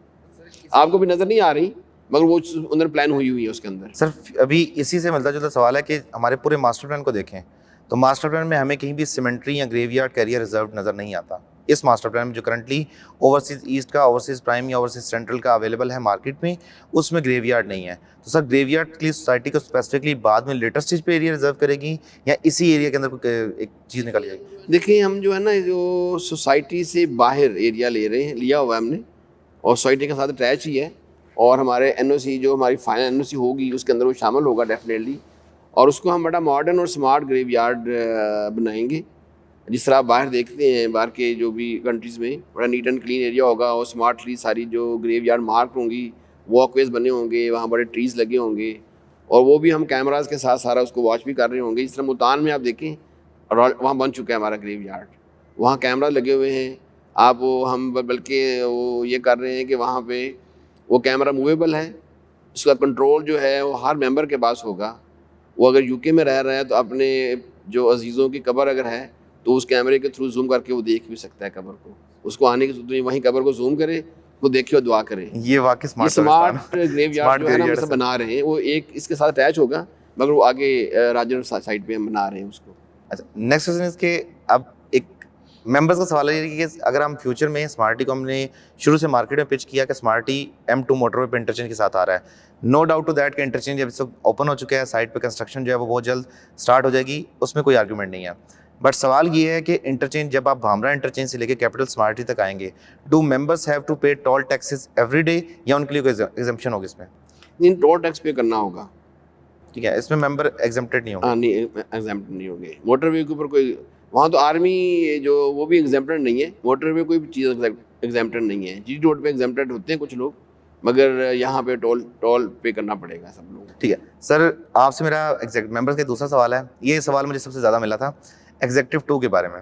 आपको भी नज़र नहीं आ रही मगर वो अंदर प्लान हुई है उसके अंदर। सर अभी इसी से मिलता जुलता सवाल है कि हमारे पूरे मास्टर प्लान को देखें तो मास्टर प्लान में हमें कहीं भी सिमेंट्री या ग्रेवयार्ड कैरियर रिजर्व नज़र नहीं आता। इस मास्टर प्लान में जो करंटली ओवरसीज़ ईस्ट का, ओवरसीज़ प्राइम या ओवरसीज़ सेंट्रल का अवेलेबल है मार्केट में, उसमें ग्रेवयार्ड नहीं है। तो सर ग्रेवयार्ड के लिए सोसाइटी को स्पेसिफिकली बाद में लेटर स्टेज पे एरिया रिजर्व करेगी या इसी एरिया के अंदर कोई एक चीज़ निकाली जाएगी? देखिए हम जो है ना जो सोसाइटी से बाहर एरिया ले रहे हैं, लिया हुआ है हमने और सोसाइटी के साथ अटैच ही है और हमारे एनओसी जो हमारी फाइनल एनओसी होगी उसके अंदर वो शामिल होगा डेफिनेटली और उसको हम बड़ा मॉडर्न और स्मार्ट ग्रेवयार्ड बनाएंगे। जिस तरह आप बाहर देखते हैं बाहर के जो भी कंट्रीज़ में बड़ा नीट एंड क्लीन एरिया होगा और स्मार्टली सारी जो ग्रेवयार्ड मार्क होंगी, वॉकवेज बने होंगे, वहाँ बड़े ट्रीज़ लगे होंगे और वो भी हम कैमराज के साथ सारा उसको वॉच भी कर रहे होंगे। जिस तरह मुल्तान में आप देखें वहाँ बन चुका है हमारा ग्रेवयार्ड, वहाँ कैमरा लगे हुए हैं। आप वो हम बल्कि वो ये कर रहे हैं कि वहाँ पे वो कैमरा मूवेबल है, उसका कंट्रोल जो है वो हर मेंबर के पास होगा। वो अगर यूके में रह रहा है तो अपने जो अजीज़ों की कब्र अगर है तो उस कैमरे के थ्रू जूम करके वो देख भी सकता है कब्र को, उसको आने की जरूरत नहीं, वहीं कब्र को जूम करे, वो देखे और दुआ करे। ये वाकई स्मार्ट ग्रेवयार्ड जो है ना हम सब बना रहे हैं, वो एक इसके साथ अटैच होगा मगर वो आगे राजन साइड पे हम बना रहे हैं उसको। अच्छा, नेक्स्ट क्वेश्चन इसके अब एक मेंबर्स का सवाल है कि अगर हम फ्यूचर में स्मार्टी को हमने शुरू से मार्केट में पिच किया कि स्मार्टी M2 मोटरवे पे इंटरचेंज के साथ आ रहा है, नो डाउट टू दैट कि इंटरचेंज जब सब ओपन हो चुका है, साइट पे कंस्ट्रक्शन जो है वो बहुत जल्द स्टार्ट हो जाएगी, उसमें कोई आर्गूमेंट नहीं है। बट सवाल ये है कि इंटरचेंज जब आप भामरा इंटरचेंज से लेकर कैपिटल स्मार्टी तक आएंगे, डू मेंबर्स हैव टू पे टोल टैक्सेस एवरी डे या उनके लिए कोई एग्जम्पशन होगी इसमें? इन टोल टैक्स पे करना होगा। ठीक है, इसमें मेंबर एग्जम्प्टेड नहीं होगा? हाँ नहीं एग्जाम्प्ट नहीं होंगे। मोटरवे के ऊपर कोई वहाँ तो आर्मी जो वो भी एग्जाम्प्टेड नहीं है, मोटरवे कोई भी चीज़ एग्जाम्प्टेड नहीं है। जी रोड पे एग्जाम्प्टेड होते हैं कुछ लोग मगर यहाँ पे टोल पे करना पड़ेगा सब लोग। ठीक है सर, आपसे मेरा एग्जैक्ट मेंबर्स का दूसरा सवाल है, ये सवाल मुझे सबसे ज़्यादा मिला था एग्जेक्टिव 2 के बारे में।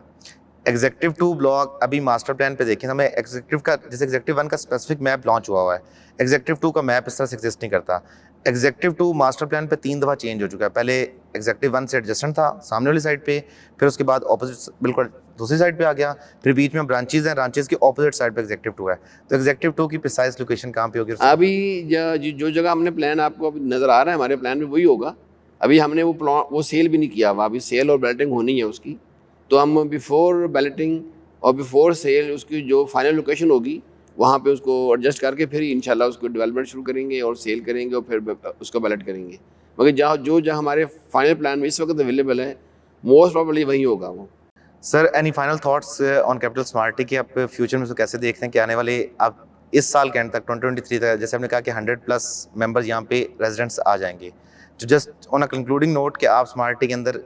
एग्जेक्टिव 2 ब्लॉक अभी मास्टर प्लान पे देखें तो हमें एग्जेक्टिव का, जैसे एग्जेक्टिव 1 का स्पेसिफिक मैप लॉन्च हुआ है, एग्जेक्टिव 2 का मैप इस तरह से एग्जिस्ट नहीं करता। एग्जेक्टिव 2 मास्टर प्लान पे 3 दफ़ा चेंज हो चुका है। पहले एग्जेक्टिव 1 से एडजस्टेंट था सामने वाली साइड पे, फिर उसके बाद ऑपोजिट बिल्कुल दूसरी साइड पे आ गया, फिर बीच में ब्रांचेज हैं, ब्रांचेज की ऑपोजिट साइड पे एग्जेक्टिव 2 है। तो एग्जेक्टिव 2 की प्रिसाइज लोकेशन कहाँ पे होगी? अभी जो जगह हमने प्लान आपको अभी नज़र आ रहा है हमारे प्लान में वही होगा। अभी हमने वो सेल भी नहीं किया हुआ, अभी सेल और बैलेटिंग होनी है उसकी, तो हम बिफोर बैलेटिंग और बिफोर सेल उसकी जो फाइनल लोकेशन होगी वहाँ पे उसको एडजस्ट करके फिर इंशाल्लाह उसको डेवलपमेंट शुरू करेंगे और सेल करेंगे और फिर उसको बैलेट करेंगे। मगर जहाँ हमारे फाइनल प्लान में इस वक्त अवेलेबल है मोस्ट प्रॉब्ली वही होगा वो। Sir any final thoughts on capital smarty के आप फ्यूचर में उसको कैसे देखते हैं कि आने वाले आप इस साल के एंड तक 2023 तक, जैसे हमने कहा कि 100+ मेंबर्स यहाँ पे रेजिडेंट्स आ जाएंगे, तो just on a concluding note कि आप स्मार्टी के अंदर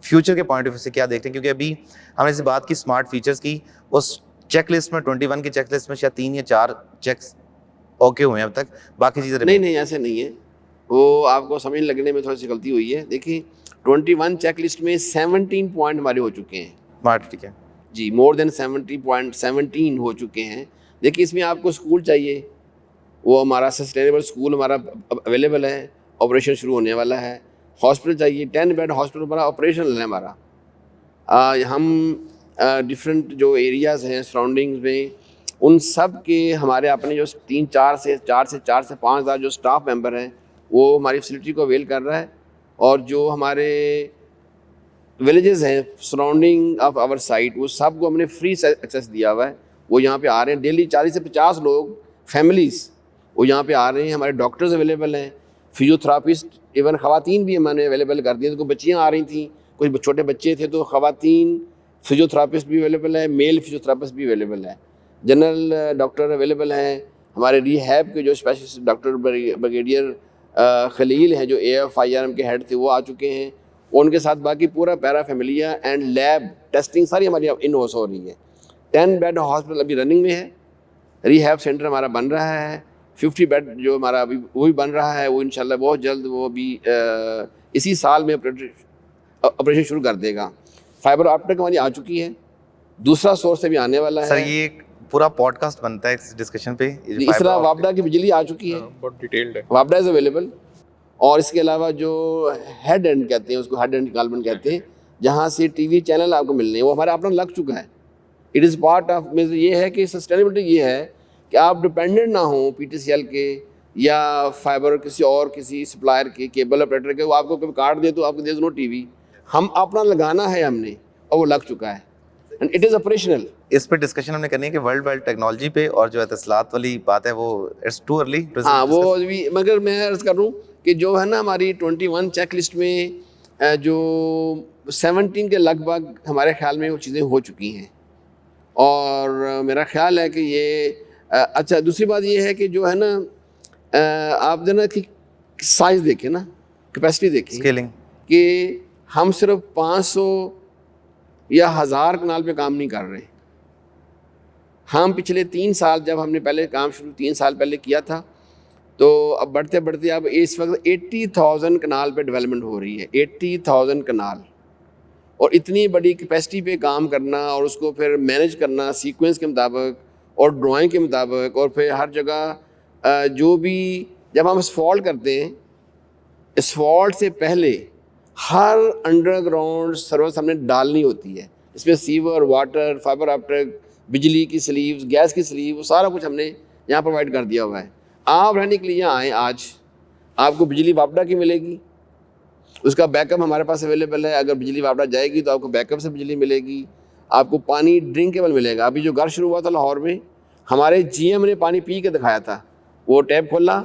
फ्यूचर के पॉइंट ऑफ व्यू से क्या देखते हैं? क्योंकि अभी हमने इस बात की स्मार्ट फीचर्स की, उस चेक लिस्ट में 21 की चेक लिस्ट में शायद 3 या 4 चेक्स ओके हुए हैं अब तक, बाकी चीज़ें नहीं ऐसे नहीं है, वो आपको समझ लगने में थोड़ी सी गलती हुई है। देखिए 21 चेक लिस्ट में 17 पॉइंट हमारे हो चुके हैं स्मार्ट, ठीक है जी, मोर देन 17 हो चुके हैं। देखिए इसमें आपको स्कूल चाहिए, वो हमारा सस्टेनेबल स्कूल हमारा अवेलेबल है, ऑपरेशन शुरू होने वाला है। हॉस्पिटल चाहिए, 10 बेड हॉस्पिटल हमारा ऑपरेशनल है हमारा। हम डिफरेंट जो एरियाज़ हैं सराउंडिंग्स में उन सब के हमारे अपने जो 4 से 5 हज़ार जो स्टाफ मेंबर हैं वो हमारी फैसिलिटी को अवेल कर रहा है। और जो हमारे विलेजेस हैं सराउंडिंग ऑफ आवर साइट वो सब को हमने फ्री एक्सेस दिया हुआ है, वो यहाँ पे आ रहे हैं डेली 40 से 50 लोग फैमिलीज़ वो यहाँ पे आ रहे हैं। हमारे डॉक्टर्स अवेलेबल हैं, फिजियोथेरापिस्ट, इवन ख़वातीन भी हमने अवेलेबल कर दी। तो कुछ बच्चियाँ आ रही थी, कुछ छोटे बच्चे थे, तो ख़वातीन फिजियोथेरापिस्ट भी अवेलेबल है, मेल फिजियोथेरापिस्ट भी अवेलेबल है, जनरल डॉक्टर अवेलेबल हैं। हमारे रिहैब के जो स्पेशलिस्ट डॉक्टर ब्रिगेडियर खलील हैं जो AFIRM के हेड थे वो आ चुके हैं, उनके साथ बाकी पूरा para Familia and lab testing सारी हमारी इन हाउस हो रही है। 10 बेड हॉस्पिटल अभी रनिंग में है, रिहैब सेंटर हमारा बन रहा है, 50 बेड जो हमारा अभी वो भी बन रहा है, वो इंशाल्लाह बहुत जल्द वो भी इसी साल में ऑपरेशन शुरू कर देगा। फाइबर ऑप्टिक हमारी आ चुकी है, दूसरा सोर्स से भी आने वाला है। सर ये पूरा पॉडकास्ट बनता है इस डिस्कशन पे। इस तरह वापडा की बिजली आ चुकी है, बहुत डिटेल्ड है। वापडा इज अवेलेबल, और इसके अलावा जो हेड एंड कहते हैं, उसको हेड एंड डेवलपमेंट कहते हैं, जहाँ से टीवी चैनल आपको मिलने हैं, वो हमारा अपना लग चुका है। इट इज़ पार्ट ऑफ, ये है कि सस्टेनेबिलिटी ये है कि आप डिपेंडेंट ना हो PTCL के या फाइबर किसी सप्लायर के, केबल ऑपरेटर के, वो आपको कभी काट दे तो आपको दे नो टीवी, हम अपना लगाना है हमने, और वो लग चुका है एंड इट इज़ ऑपरेशनल। इस पे डिस्कशन हमने करनी है कि वर्ल्ड वाइड टेक्नोलॉजी पे और जो इतिसलात वाली बात है वो इट्स टू अर्ली। हाँ वो भी, मगर मैं अर्ज़ कर रहा हूँ कि जो है ना हमारी 21 चेक लिस्ट में जो 17 के लगभग हमारे ख्याल में वो चीज़ें हो चुकी हैं, और मेरा ख्याल है कि ये अच्छा। दूसरी बात ये है कि जो है ना आप जो ना कि साइज़ देखें ना, कैपेसिटी देखें, स्केलिंग, कि हम सिर्फ 500 या 1000 कनाल पे काम नहीं कर रहे। हम पिछले 3 साल, जब हमने पहले काम शुरू 3 साल पहले किया था, तो अब बढ़ते बढ़ते अब इस वक्त 80,000 कनाल पे डेवलपमेंट हो रही है, 80,000 कनाल। और इतनी बड़ी कैपेसिटी पे काम करना और उसको फिर मैनेज करना सीक्वेंस के मुताबिक और ड्राइंग के मुताबिक, और फिर हर जगह जो भी, जब हम असफॉल्ट करते हैं, असफॉल्ट से पहले हर अंडरग्राउंड सर्विस हमने डालनी होती है। इसमें सीवर, वाटर, फाइबर ऑप्टिक, बिजली की स्लीव्स, गैस की स्लीव, सारा कुछ हमने यहाँ प्रोवाइड कर दिया हुआ है। आप रहने के लिए यहाँ आएँ, आज आपको बिजली वापडा की मिलेगी, उसका बैकअप हमारे पास अवेलेबल है। अगर बिजली वापडा जाएगी तो आपको बैकअप से बिजली मिलेगी, आपको पानी ड्रिंकेबल मिलेगा। अभी जो घर शुरू हुआ था लाहौर में, हमारे GM ने पानी पी के दिखाया था, वो टैप खोला,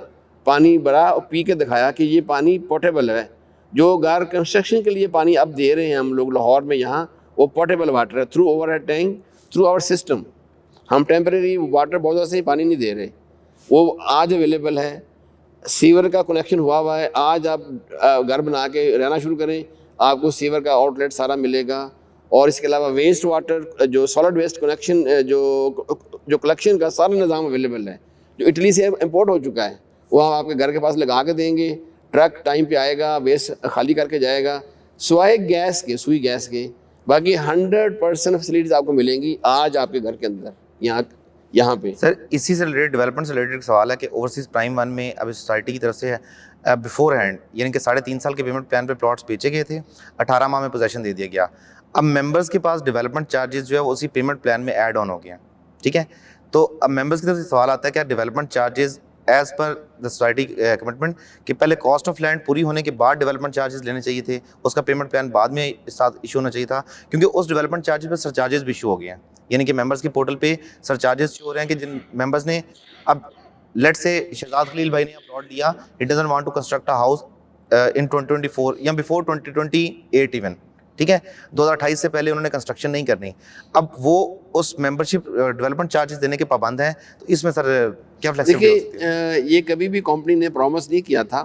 पानी भरा और पी के दिखाया कि ये पानी पोर्टेबल है। जो घर कंस्ट्रक्शन के लिए पानी अब दे रहे हैं हम लोग लाहौर में यहाँ, वो पोर्टेबल वाटर है, through overhead tank, through our system. हम टेम्परेरी वाटर बहुत से पानी नहीं दे रहे, वो आज अवेलेबल है। सीवर का कनेक्शन हुआ है, आज आप घर बना के रहना शुरू करें, आपको सीवर का आउटलेट सारा मिलेगा। और इसके अलावा वेस्ट वाटर, जो सॉलिड वेस्ट कनेक्शन, जो कलेक्शन का सारा निज़ाम अवेलेबल है, जो इटली से इंपोर्ट हो चुका है, वो हम आपके घर के पास लगा के देंगे। ट्रक टाइम पे आएगा, वेस्ट खाली करके जाएगा, सिवाय गैस के, सुई गैस के। बाकी 100% फैसिलिटीज़ आपको मिलेंगी आज आपके घर के अंदर, यहाँ पे। सर इसी से रिलेटेड, डेवलपमेंट से रिलेटेड सवाल है कि ओवरसीज़ प्राइम 1 में अभी सोसाइटी की तरफ से बिफोर हैंड, यानी कि 3.5 साल के पेमेंट प्लान पे प्लॉट्स बेचे गए थे, 18 माह में पोजेसन दे दिया गया। अब मेंबर्स के पास डेवलपमेंट चार्जेस जो है वो उसी पेमेंट प्लान में ऐड ऑन हो गए हैं, ठीक है। तो अब मेंबर्स की तरफ से सवाल आता है क्या development charges as per the society commitment कि पहले कॉस्ट ऑफ लैंड पूरी होने के बाद डेवलपमेंट चार्जेस लेने चाहिए थे, उसका पेमेंट प्लान बाद में साथ इशू होना चाहिए था, क्योंकि उस डेवलपमेंट चार्जेस पर सरचार्जेस भी इशू हो गए हैं। यानी कि मेंबर्स के पोर्टल पे सरचार्जेस शो हो रहे हैं कि जिन मेंबर्स ने, अब लेट से शहजाद खलील भाई ने प्लॉट लिया, it doesn't want to construct a house in 2024 या बिफोर 2028 इवन, ठीक है, 2028 से पहले उन्होंने कंस्ट्रक्शन नहीं करनी। अब वो उस मेंबरशिप डेवलपमेंट चार्जेस देने के पाबंद हैं, तो इसमें सर क्या फ्लेक्सिबिलिटी हो सकती है? ये कभी भी कंपनी ने प्रॉमिस नहीं किया था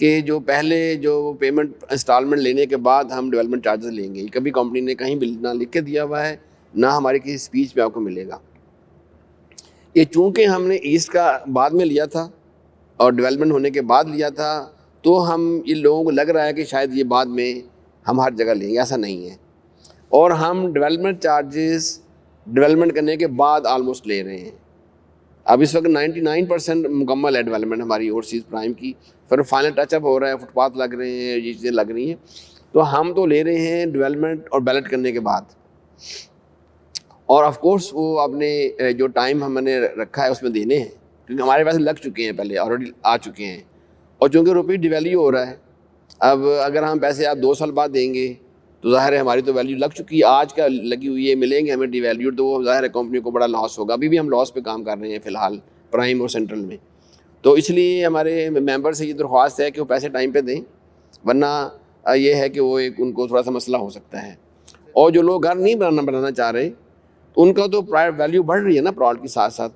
कि जो पहले जो पेमेंट इंस्टॉलमेंट लेने के बाद हम डेवलपमेंट चार्जेस लेंगे। कभी कंपनी ने कहीं भी ना लिख के दिया हुआ है, ना हमारी किसी स्पीच में आपको मिलेगा। ये चूँकि हमने ईस्ट का बाद में लिया था और डेवलपमेंट होने के बाद लिया था, तो हम इन लोगों को लग रहा है कि शायद ये बाद में हम हर जगह लेंगे, ऐसा नहीं है। और हम डेवलपमेंट चार्जेस डेवलपमेंट करने के बाद ऑलमोस्ट ले रहे हैं। अब इस वक्त 99% मुकम्मल है डेवलपमेंट हमारी ओवरसीज़ प्राइम की, फिर फाइनल टचअप हो रहा है, फुटपाथ लग रहे हैं, ये चीज़ें लग रही हैं। तो हम तो ले रहे हैं डेवलपमेंट और बैलेट करने के बाद। और ऑफ कोर्स वो आपने जो टाइम हमने रखा है उसमें देने हैं, क्योंकि हमारे पास लग चुके हैं, पहले ऑलरेडी आ चुके हैं। और चूँकि रुपये डिवैल्यू हो रहा है, अब अगर हम पैसे आप 2 साल बाद देंगे तो ज़ाहिर है हमारी तो वैल्यू लग चुकी है, आज का लगी हुई है, मिलेंगे हमें डिवैल्यू, तो वो ज़ाहिर है कंपनी को बड़ा लॉस होगा। अभी भी हम लॉस पे काम कर रहे हैं फ़िलहाल प्राइम और सेंट्रल में। तो इसलिए हमारे मेंबर से ये दरख्वास्त है कि वो पैसे टाइम पे दें, वरना ये है कि वो एक उनको थोड़ा सा मसला हो सकता है। और जो लोग घर नहीं बनाना चाह रहे, तो उनका तो प्राइवेट वैल्यू बढ़ रही है ना प्लॉट के साथ साथ,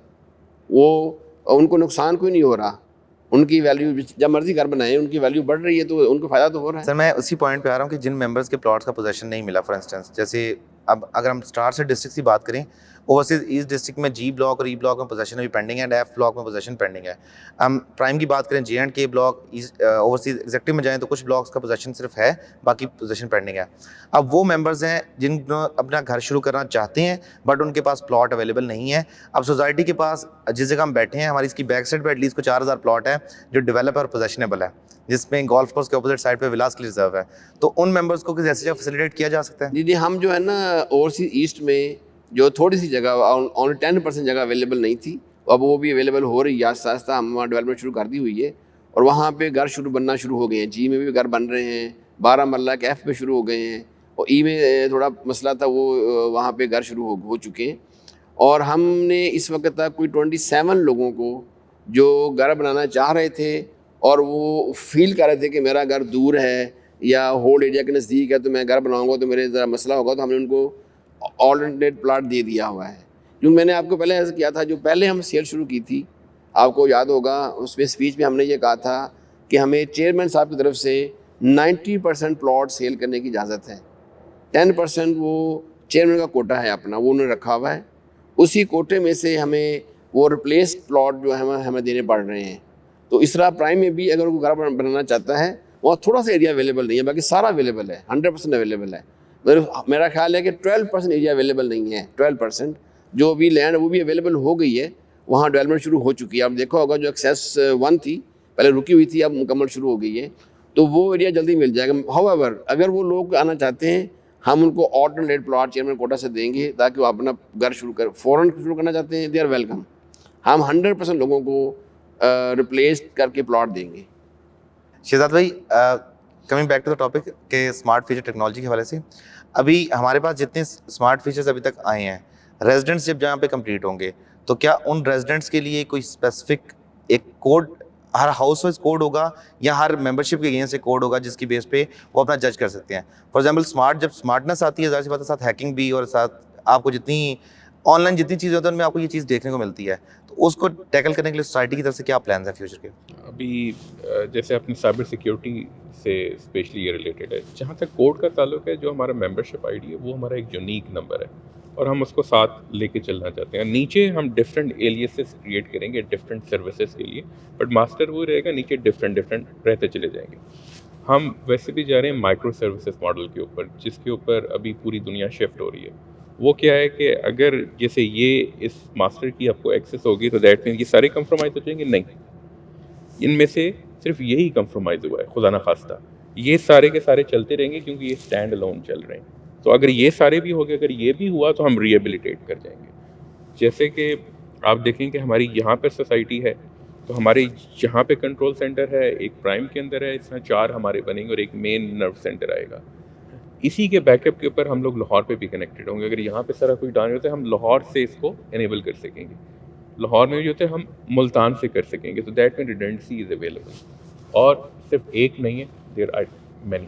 वो उनको नुकसान कोई नहीं हो रहा। उनकी वैल्यू जब मर्जी घर बनाए, उनकी वैल्यू बढ़ रही है, तो उनको फ़ायदा तो हो रहा है। सर मैं उसी पॉइंट पे आ रहा हूँ कि जिन मेंबर्स के प्लॉट्स का पोजीशन नहीं मिला, फॉर इंस्टेंस जैसे अब अगर हम स्टार से डिस्ट्रिक्ट की बात करें, ओवरसीज ईस्ट डिस्ट्रिक्ट में G ब्लॉक और E ब्लॉक में पोजीशन अभी पेंडिंग है एंड F ब्लॉक में पोजीशन पेंडिंग है। हम प्राइम की बात करें, J&K ब्लॉक, ओवरसीज एग्जेक्टिव में जाएँ तो कुछ ब्लॉक्स का पोजीशन सिर्फ है, बाकी पोजीशन पेंडिंग है। अब वो मेंबर्स हैं जिन अपना घर शुरू करना चाहते हैं बट उनके पास प्लॉट अवेलेबल नहीं है। अब सोसाइटी के पास जिस जगह हम बैठे हैं, हमारी इसकी बैक साइड पर एटलीस्ट को 4000 प्लॉट है जो डेवलप और पोजेशनेबल है। जिसमें गोल्फ कोर्स के अपोजिट साइड पे विलास के लिए रिजर्व है, तो उन मेंबर्स को किसी ऐसी जगह फैसिलिटेट किया जा सकता है? जी हम जो है ना ओवरसीज ईस्ट में जो थोड़ी सी जगह ओनली 10% जगह अवेलेबल नहीं थी, अब वो भी अवेलेबल हो रही है आस्ता आस्ता। हम वहाँ डेवलपमेंट शुरू कर दी हुई है और वहाँ पे घर बनना शुरू हो गए हैं। जी में भी घर बन रहे हैं, 12 मरला के एफ पे शुरू हो गए हैं, और ई में थोड़ा मसला था, वो वहाँ पे घर शुरू हो चुके हैं। और हमने इस वक्त तक कोई 27 लोगों को जो घर बनाना चाह रहे थे और वो फील कर रहे थे कि मेरा घर दूर है या होल्ड एरिया के नज़दीक है तो मैं घर बनाऊंगा तो मेरे ज़रा मसला होगा, तो हमने उनको ऑल्टरनेट प्लाट दे दिया हुआ है। जो मैंने आपको पहले ऐसा किया था, जो पहले हम सेल शुरू की थी, आपको याद होगा उसमें स्पीच में हमने ये कहा था कि हमें चेयरमैन साहब की तरफ से 90% प्लॉट सेल करने की इजाज़त है। 10% वो चेयरमैन का कोटा है अपना, वो उन्होंने रखा हुआ है। उसी कोटे में से हमें वो रिप्लेस प्लॉट जो है हमें देने पड़ रहे हैं। तो इसरा प्राइम में भी अगर वो घर बनाना चाहता है, वहाँ थोड़ा सा एरिया अवेलेबल नहीं है, बाकी सारा अवेलेबल है, 100% अवेलेबल है। मेरा ख्याल है कि 12% एरिया अवेलेबल नहीं है। 12% जो भी लैंड वो भी अवेलेबल हो गई है, वहाँ डेवलपमेंट शुरू हो चुकी है। आप देखा होगा जो एक्सेस 1 थी पहले रुकी हुई थी, अब मुकम्मल शुरू हो गई है, तो वो एरिया जल्दी मिल जाएगा। हाउएवर अगर वो लोग आना चाहते हैं, हम उनको ऑल्टरनेट प्लॉट चेयरमैन कोटा से देंगे ताकि वो अपना घर फ़ौरन शुरू करना चाहते हैं, दे आर वेलकम। हम 100% लोगों को रिप्लेस करके प्लॉट देंगे। शहजाद भाई, coming back to the topic के स्मार्ट फीचर टेक्नोलॉजी के हवाले से, अभी हमारे पास जितने स्मार्ट फीचर्स अभी तक आए हैं, रेजिडेंट्स जब जहाँ पे कंप्लीट होंगे तो क्या उन रेजिडेंट्स के लिए कोई स्पेसिफिक एक कोड, हर हाउस वाइज कोड होगा या हर मेंबरशिप के अगेंस्ट से कोड होगा जिसकी बेस पे वो अपना जज कर सकते हैं? फॉर एग्जांपल जब स्मार्टनेस आती है, ज़ाहिर सी बात है साथ हैकिंग भी, और साथ आपको जितनी ऑनलाइन जितनी चीज़ें होती हैं उनमें आपको ये चीज़ देखने को मिलती है, तो उसको टैकल करने के लिए सोसाइटी की तरफ से क्या प्लान है फ्यूचर के? अभी जैसे अपनी साइबर सिक्योरिटी से स्पेशली ये रिलेटेड है, जहाँ तक कोड का ताल्लुक है, जो हमारा मेंबरशिप आईडी है वो हमारा एक यूनिक नंबर है और हम उसको साथ लेके चलना चाहते हैं। नीचे हम डिफरेंट एलियसेस क्रिएट करेंगे डिफरेंट सर्विसेज के लिए, बट मास्टर वो रहेगा, नीचे डिफरेंट रहते चले जाएंगे। हम वैसे भी जा रहे हैं माइक्रो सर्विसेज मॉडल के ऊपर, जिसके ऊपर अभी पूरी दुनिया शिफ्ट हो रही है। वो क्या है कि अगर जैसे ये इस मास्टर की आपको एक्सेस होगी तो दैट मीन ये सारे कंप्रोमाइज़ हो जाएंगे? नहीं, इनमें से सिर्फ यही कंप्रोमाइज़ हुआ है, खुदा ना खास्ता। ये सारे के सारे चलते रहेंगे क्योंकि ये स्टैंड अलोन चल रहे हैं। तो अगर ये सारे भी हो गए, अगर ये भी हुआ तो हम रिहेबिलिटेट कर जाएंगे। जैसे कि आप देखें कि हमारी यहाँ पर सोसाइटी है, तो हमारे यहाँ पे कंट्रोल सेंटर है, एक प्राइम के अंदर है, इसमें 4 हमारे बनेंगे और एक मेन नर्व सेंटर आएगा। इसी के बैकअप के ऊपर हम लोग लाहौर पे भी कनेक्टेड होंगे। अगर यहाँ पे सारा कोई डाउन होता है, हम लाहौर से इसको इनेबल कर सकेंगे। लाहौर में भी होते हैं, हम मुल्तान से कर सकेंगे। तो that mean redundancy is available. और सिर्फ एक नहीं है, देयर आर मैनी।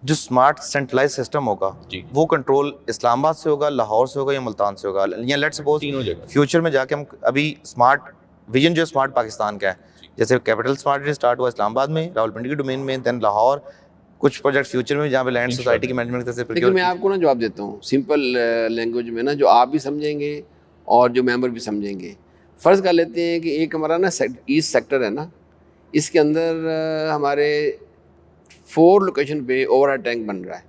जो स्मार्ट सेंट्रलाइज सिस्टम होगा जी, वो कंट्रोल इस्लामाबाद से होगा, लाहौर से होगा या मुल्तान से होगा, या लेट्स सपोज तीनों जगह। फ्यूचर में जाके हम अभी स्मार्ट विजन जो स्मार्ट पाकिस्तान का है, जैसे कैपिटल स्मार्ट स्टार्ट हुआ इस्लामाबाद में, रावलपिंडी के डोमेन में, देन लाहौर, कुछ प्रोजेक्ट फ्यूचर में जहाँ पे लैंड सोसाइटी की मैनेजमेंट की तरफ से लेकिन मैं आपको ना जवाब देता हूँ सिंपल लैंग्वेज में ना, जो आप भी समझेंगे और जो मेंबर भी समझेंगे। फ़र्ज़ कर लेते हैं कि एक हमारा ना ईस्ट सेक्टर है ना, इसके अंदर हमारे 4 लोकेशन पे ओवरहेड टैंक बन रहा है।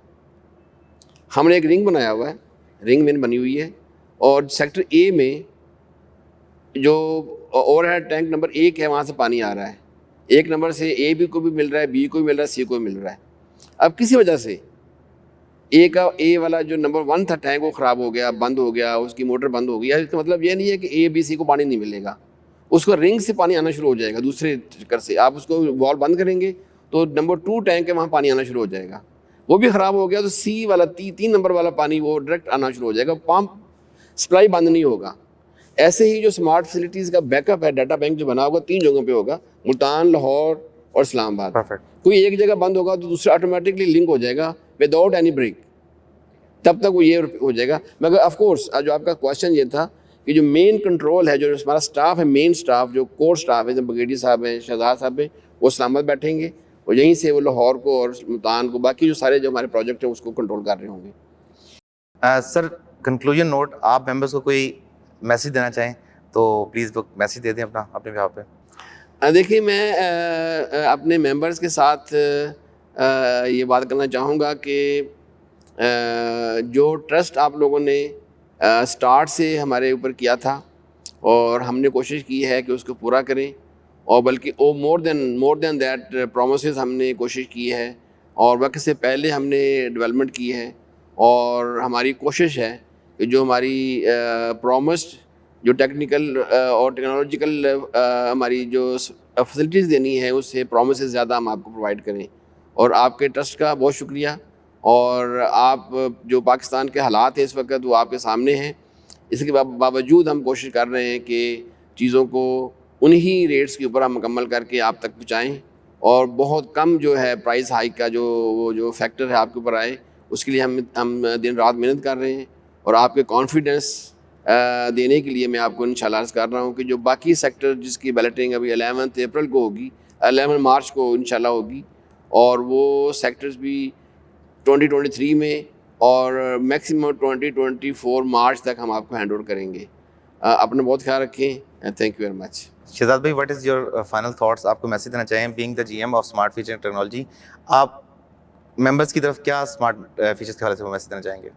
हमने एक रिंग बनाया हुआ है, रिंग मेन बनी हुई है, और सेक्टर ए में जो ओवरहेड टैंक नंबर 1 है वहाँ से पानी आ रहा है। 1 नंबर से ए बी को भी मिल रहा है, बी को भी मिल रहा है, सी को भी मिल रहा है। अब किसी वजह से ए वाला जो नंबर 1 था टैंक वो ख़राब हो गया, बंद हो गया, उसकी मोटर बंद हो गई। इसका मतलब ये नहीं है कि ए बी सी को पानी नहीं मिलेगा, उसको रिंग से पानी आना शुरू हो जाएगा दूसरे चक्कर से। आप उसको वॉल बंद करेंगे तो नंबर 2 टैंक है वहाँ पानी आना शुरू हो जाएगा, वो भी ख़राब हो गया तो सी वाला 3 नंबर वाला पानी वो डायरेक्ट आना शुरू हो जाएगा, पंप सप्लाई बंद नहीं होगा। ऐसे ही जो स्मार्ट फैसिलिटीज़ का बैकअप है, डाटा बैंक जो बना होगा 3 जगहों पे होगा, मुल्तान, लाहौर और इस्लामाबाद। परफेक्ट। कोई एक जगह बंद होगा तो दूसरा ऑटोमेटिकली लिंक हो जाएगा विदाउट एनी ब्रेक, तब तक वो ये हो जाएगा। मगर ऑफ कोर्स जो आपका क्वेश्चन ये था कि जो मेन कंट्रोल है, जो हमारा स्टाफ है, मेन स्टाफ जो कोर स्टाफ है, जब ब्रिगेडियर साहब हैं, शहजाद साहब हैं, वो इस्लामाबाद बैठेंगे और यहीं से वो लाहौर को और मुल्तान को, बाकी जो सारे जो हमारे प्रोजेक्ट हैं उसको कंट्रोल कर रहे होंगे। सर, कंक्लूजन नोट, आप मेंबर्स को कोई मैसेज देना चाहें तो प्लीज़ वो मैसेज दे दें अपने यहाँ पे। देखिए, मैं अपने मेंबर्स के साथ ये बात करना चाहूँगा कि जो ट्रस्ट आप लोगों ने स्टार्ट से हमारे ऊपर किया था और हमने कोशिश की है कि उसको पूरा करें, और बल्कि वो मोर देन दैट प्रोमिसेस हमने कोशिश की है और वक्त से पहले हमने डेवलपमेंट की है। और हमारी कोशिश है कि जो हमारी प्रॉमिस्ड जो टेक्निकल और टेक्नोलॉजिकल हमारी जो फैसिलिटीज़ देनी है उससे प्रोमिसेस ज़्यादा हम आपको प्रोवाइड करें। और आपके ट्रस्ट का बहुत शुक्रिया। और आप जो पाकिस्तान के हालात हैं इस वक्त वो आपके सामने हैं, इसके बावजूद हम कोशिश कर रहे हैं कि चीज़ों को उन्हीं रेट्स के ऊपर हम मुकम्मल करके आप तक पहुँचाएँ और बहुत कम जो है प्राइस हाइक का जो फैक्टर है आपके ऊपर आए, उसके लिए हम दिन रात मेहनत कर रहे हैं। और आपके कॉन्फिडेंस देने के लिए मैं आपको इंशाल्लाह अर्ज़ कर रहा हूँ कि जो बाकी सेक्टर जिसकी बैलेटिंग अभी 11 अप्रैल को होगी, 11 मार्च को इंशाल्लाह होगी, और वो सेक्टर्स भी 2023 में और मैक्सिमम 2024 मार्च तक हम आपको हैंड ओवर करेंगे। अपना बहुत ख्याल रखें। Thank you very much. Shahzad भाई, what is your final thoughts? आपको मैसेज देना चाहिए being the GM of smart feature technology, आप मेंबर्स की तरफ क्या स्मार्ट फीचर्स के हवाले से मैसेज देना चाहेंगे?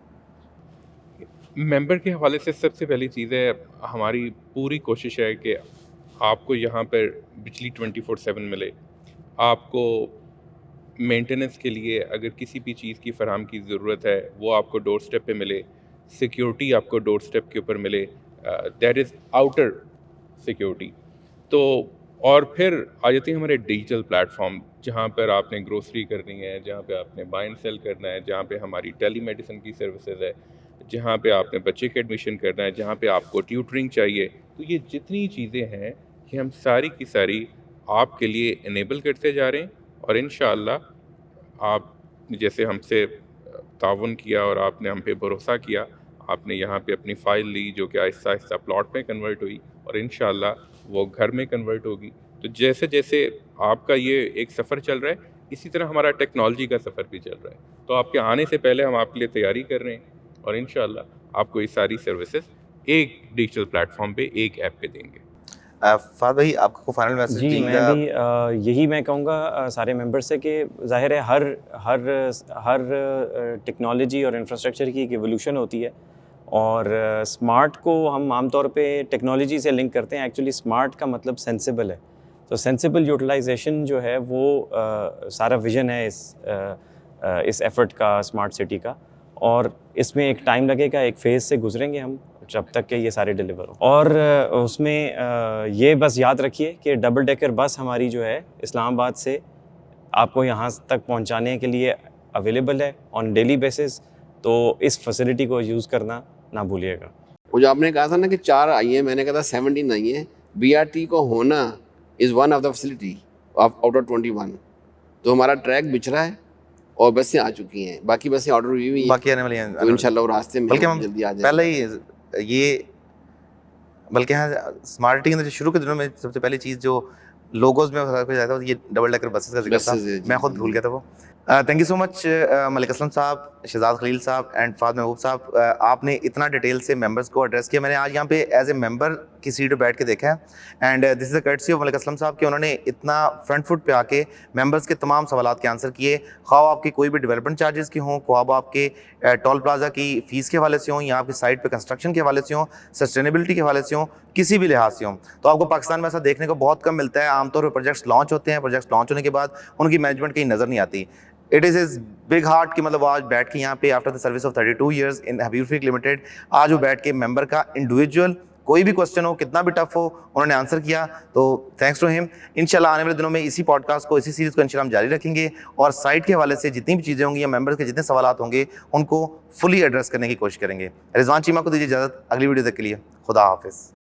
मेंबर के हवाले से सबसे पहली चीज़ है, हमारी पूरी कोशिश है कि आपको यहाँ पर बिजली 24/7 मिले। आपको मेंटेनेंस के लिए अगर किसी भी चीज़ की फराहम की ज़रूरत है वो आपको डोर स्टेप पे मिले। सिक्योरिटी आपको डोर स्टेप के ऊपर मिले, दैट इज़ आउटर सिक्योरिटी। तो और फिर आ जाते हैं हमारे डिजिटल प्लेटफॉर्म, जहाँ पर आपने ग्रोसरी करनी है, जहाँ पे आपने बाय एंड सेल करना है, जहाँ पे हमारी टेलीमेडिसिन की सर्विसेज है, जहाँ पे आपने बच्चे के एडमिशन करना है, जहाँ पे आपको ट्यूटरिंग चाहिए। तो ये जितनी चीज़ें हैं ये हम सारी की सारी आपके लिए इनेबल करते जा रहे हैं। और इंशाअल्लाह आप जैसे हमसे ताउन किया और आपने हम पे भरोसा किया, आपने यहाँ पे अपनी फ़ाइल ली जो कि आहिस्ता आहिस्ता प्लॉट में कन्वर्ट हुई और इंशाअल्लाह वो घर में कन्वर्ट होगी। तो जैसे जैसे आपका ये एक सफ़र चल रहा है, इसी तरह हमारा टेक्नोलॉजी का सफ़र भी चल रहा है। तो आपके आने से पहले हम आपके लिए तैयारी कर रहे हैं और इंशाअल्लाह आपको ये सारी सर्विसेज एक डिजिटल प्लेटफॉर्म पे, एक ऐप पे देंगे। फ़ाद भाई, आपको फाइनल मैसेज? जी, मैं भी यही मैं कहूँगा सारे मेंबर से कि ज़ाहिर है हर टेक्नोलॉजी और इंफ्रास्ट्रक्चर की एक एवोल्यूशन होती है और स्मार्ट को हम आमतौर पे टेक्नोलॉजी से लिंक करते हैं। एक्चुअली स्मार्ट का मतलब सेंसिबल है, तो सेंसिबल यूटिलाइजेशन जो है वो सारा विज़न है इस एफर्ट का, स्मार्ट सिटी का। और इसमें एक टाइम लगेगा, एक फ़ेज़ से गुजरेंगे हम जब तक कि ये सारे डिलीवर हो। और उसमें ये बस याद रखिए कि डबल डेकर बस हमारी जो है इस्लामाबाद से आपको यहाँ तक पहुँचाने के लिए अवेलेबल है ऑन डेली बेसिस, तो इस फैसिलिटी को यूज़ करना ना भूलिएगा। वो जो आपने कहा था ना कि 4 आई हैं, मैंने कहा था 17 आई हैं। BRT को होना is one of the facility out of 21। तो हमारा ट्रैक बिछड़ा है और बसें आ चुकी हैं, बाकी बसें ऑर्डर हुई हुई हैं, बाकी आने वाली हैं तो इंशाल्लाह वो रास्ते में बल्कि हम जल्दी आ जाएंगे। पहले ही ये बल्कि यहाँ स्मार्ट सिटी के अंदर शुरू के दिनों में सबसे पहली चीज़ जो लोगोज में जाता था ये डबल डेकर बसेस का जिक्र था, मैं खुद भूल गया था वो। Thank you so much Malik Aslam साहब, शहजाद खलील साहब एंड फ़ाद महबूब साहब, आपने इतना डिटेल से मेंबर्स को एड्रेस किया। मैंने आज यहाँ पे एज ए मेंबर की सीट पे बैठ के देखा है and this is the courtesy of Malik Aslam साहब कि उन्होंने इतना फ्रंट फुट पे आके मेंबर्स के तमाम सवालात के आंसर किए, ख्वाह आपके कोई भी डेवलपमेंट चार्जेस की हों, ख्वाह आपके टोल प्लाजा की फ़ीस के हवाले से हों या आपकी साइट पे कंस्ट्रक्शन के हवाले से हों, सस्टेनेबिलिटी के हवाले से हों, किसी भी लिहाज से हों। तो आपको पाकिस्तान में ऐसा देखने को बहुत कम मिलता है। आमतौर पर प्रोजेक्ट्स लॉन्च होते हैं, प्रोजेक्ट्स लॉन्च होने के बाद उनकी मैनेजमेंट कहीं नज़र नहीं आती। It is is big heart कि मतलब आज बैठ के यहाँ पे after the service of 32 years in Habib freak limited, आज वो बैठ के मेंबर का इंडिविजुअल कोई भी क्वेश्चन हो, कितना भी टफ हो, उन्होंने आंसर किया। तो थैंक्स टू हिम। इंशाल्लाह आने वाले दिनों में इसी पॉडकास्ट को, इसी सीरीज़ को इंशाल्लाह हम जारी रखेंगे और साइट के हवाले से जितनी भी चीज़ें होंगी या मेंबर्स के जितने सवाल होंगे उनको फुली एड्रेस करने की कोशिश करेंगे। रिजवान चीमा को दीजिए इजाज़त, अगली वीडियो तक के लिए खुदा हाफिज़।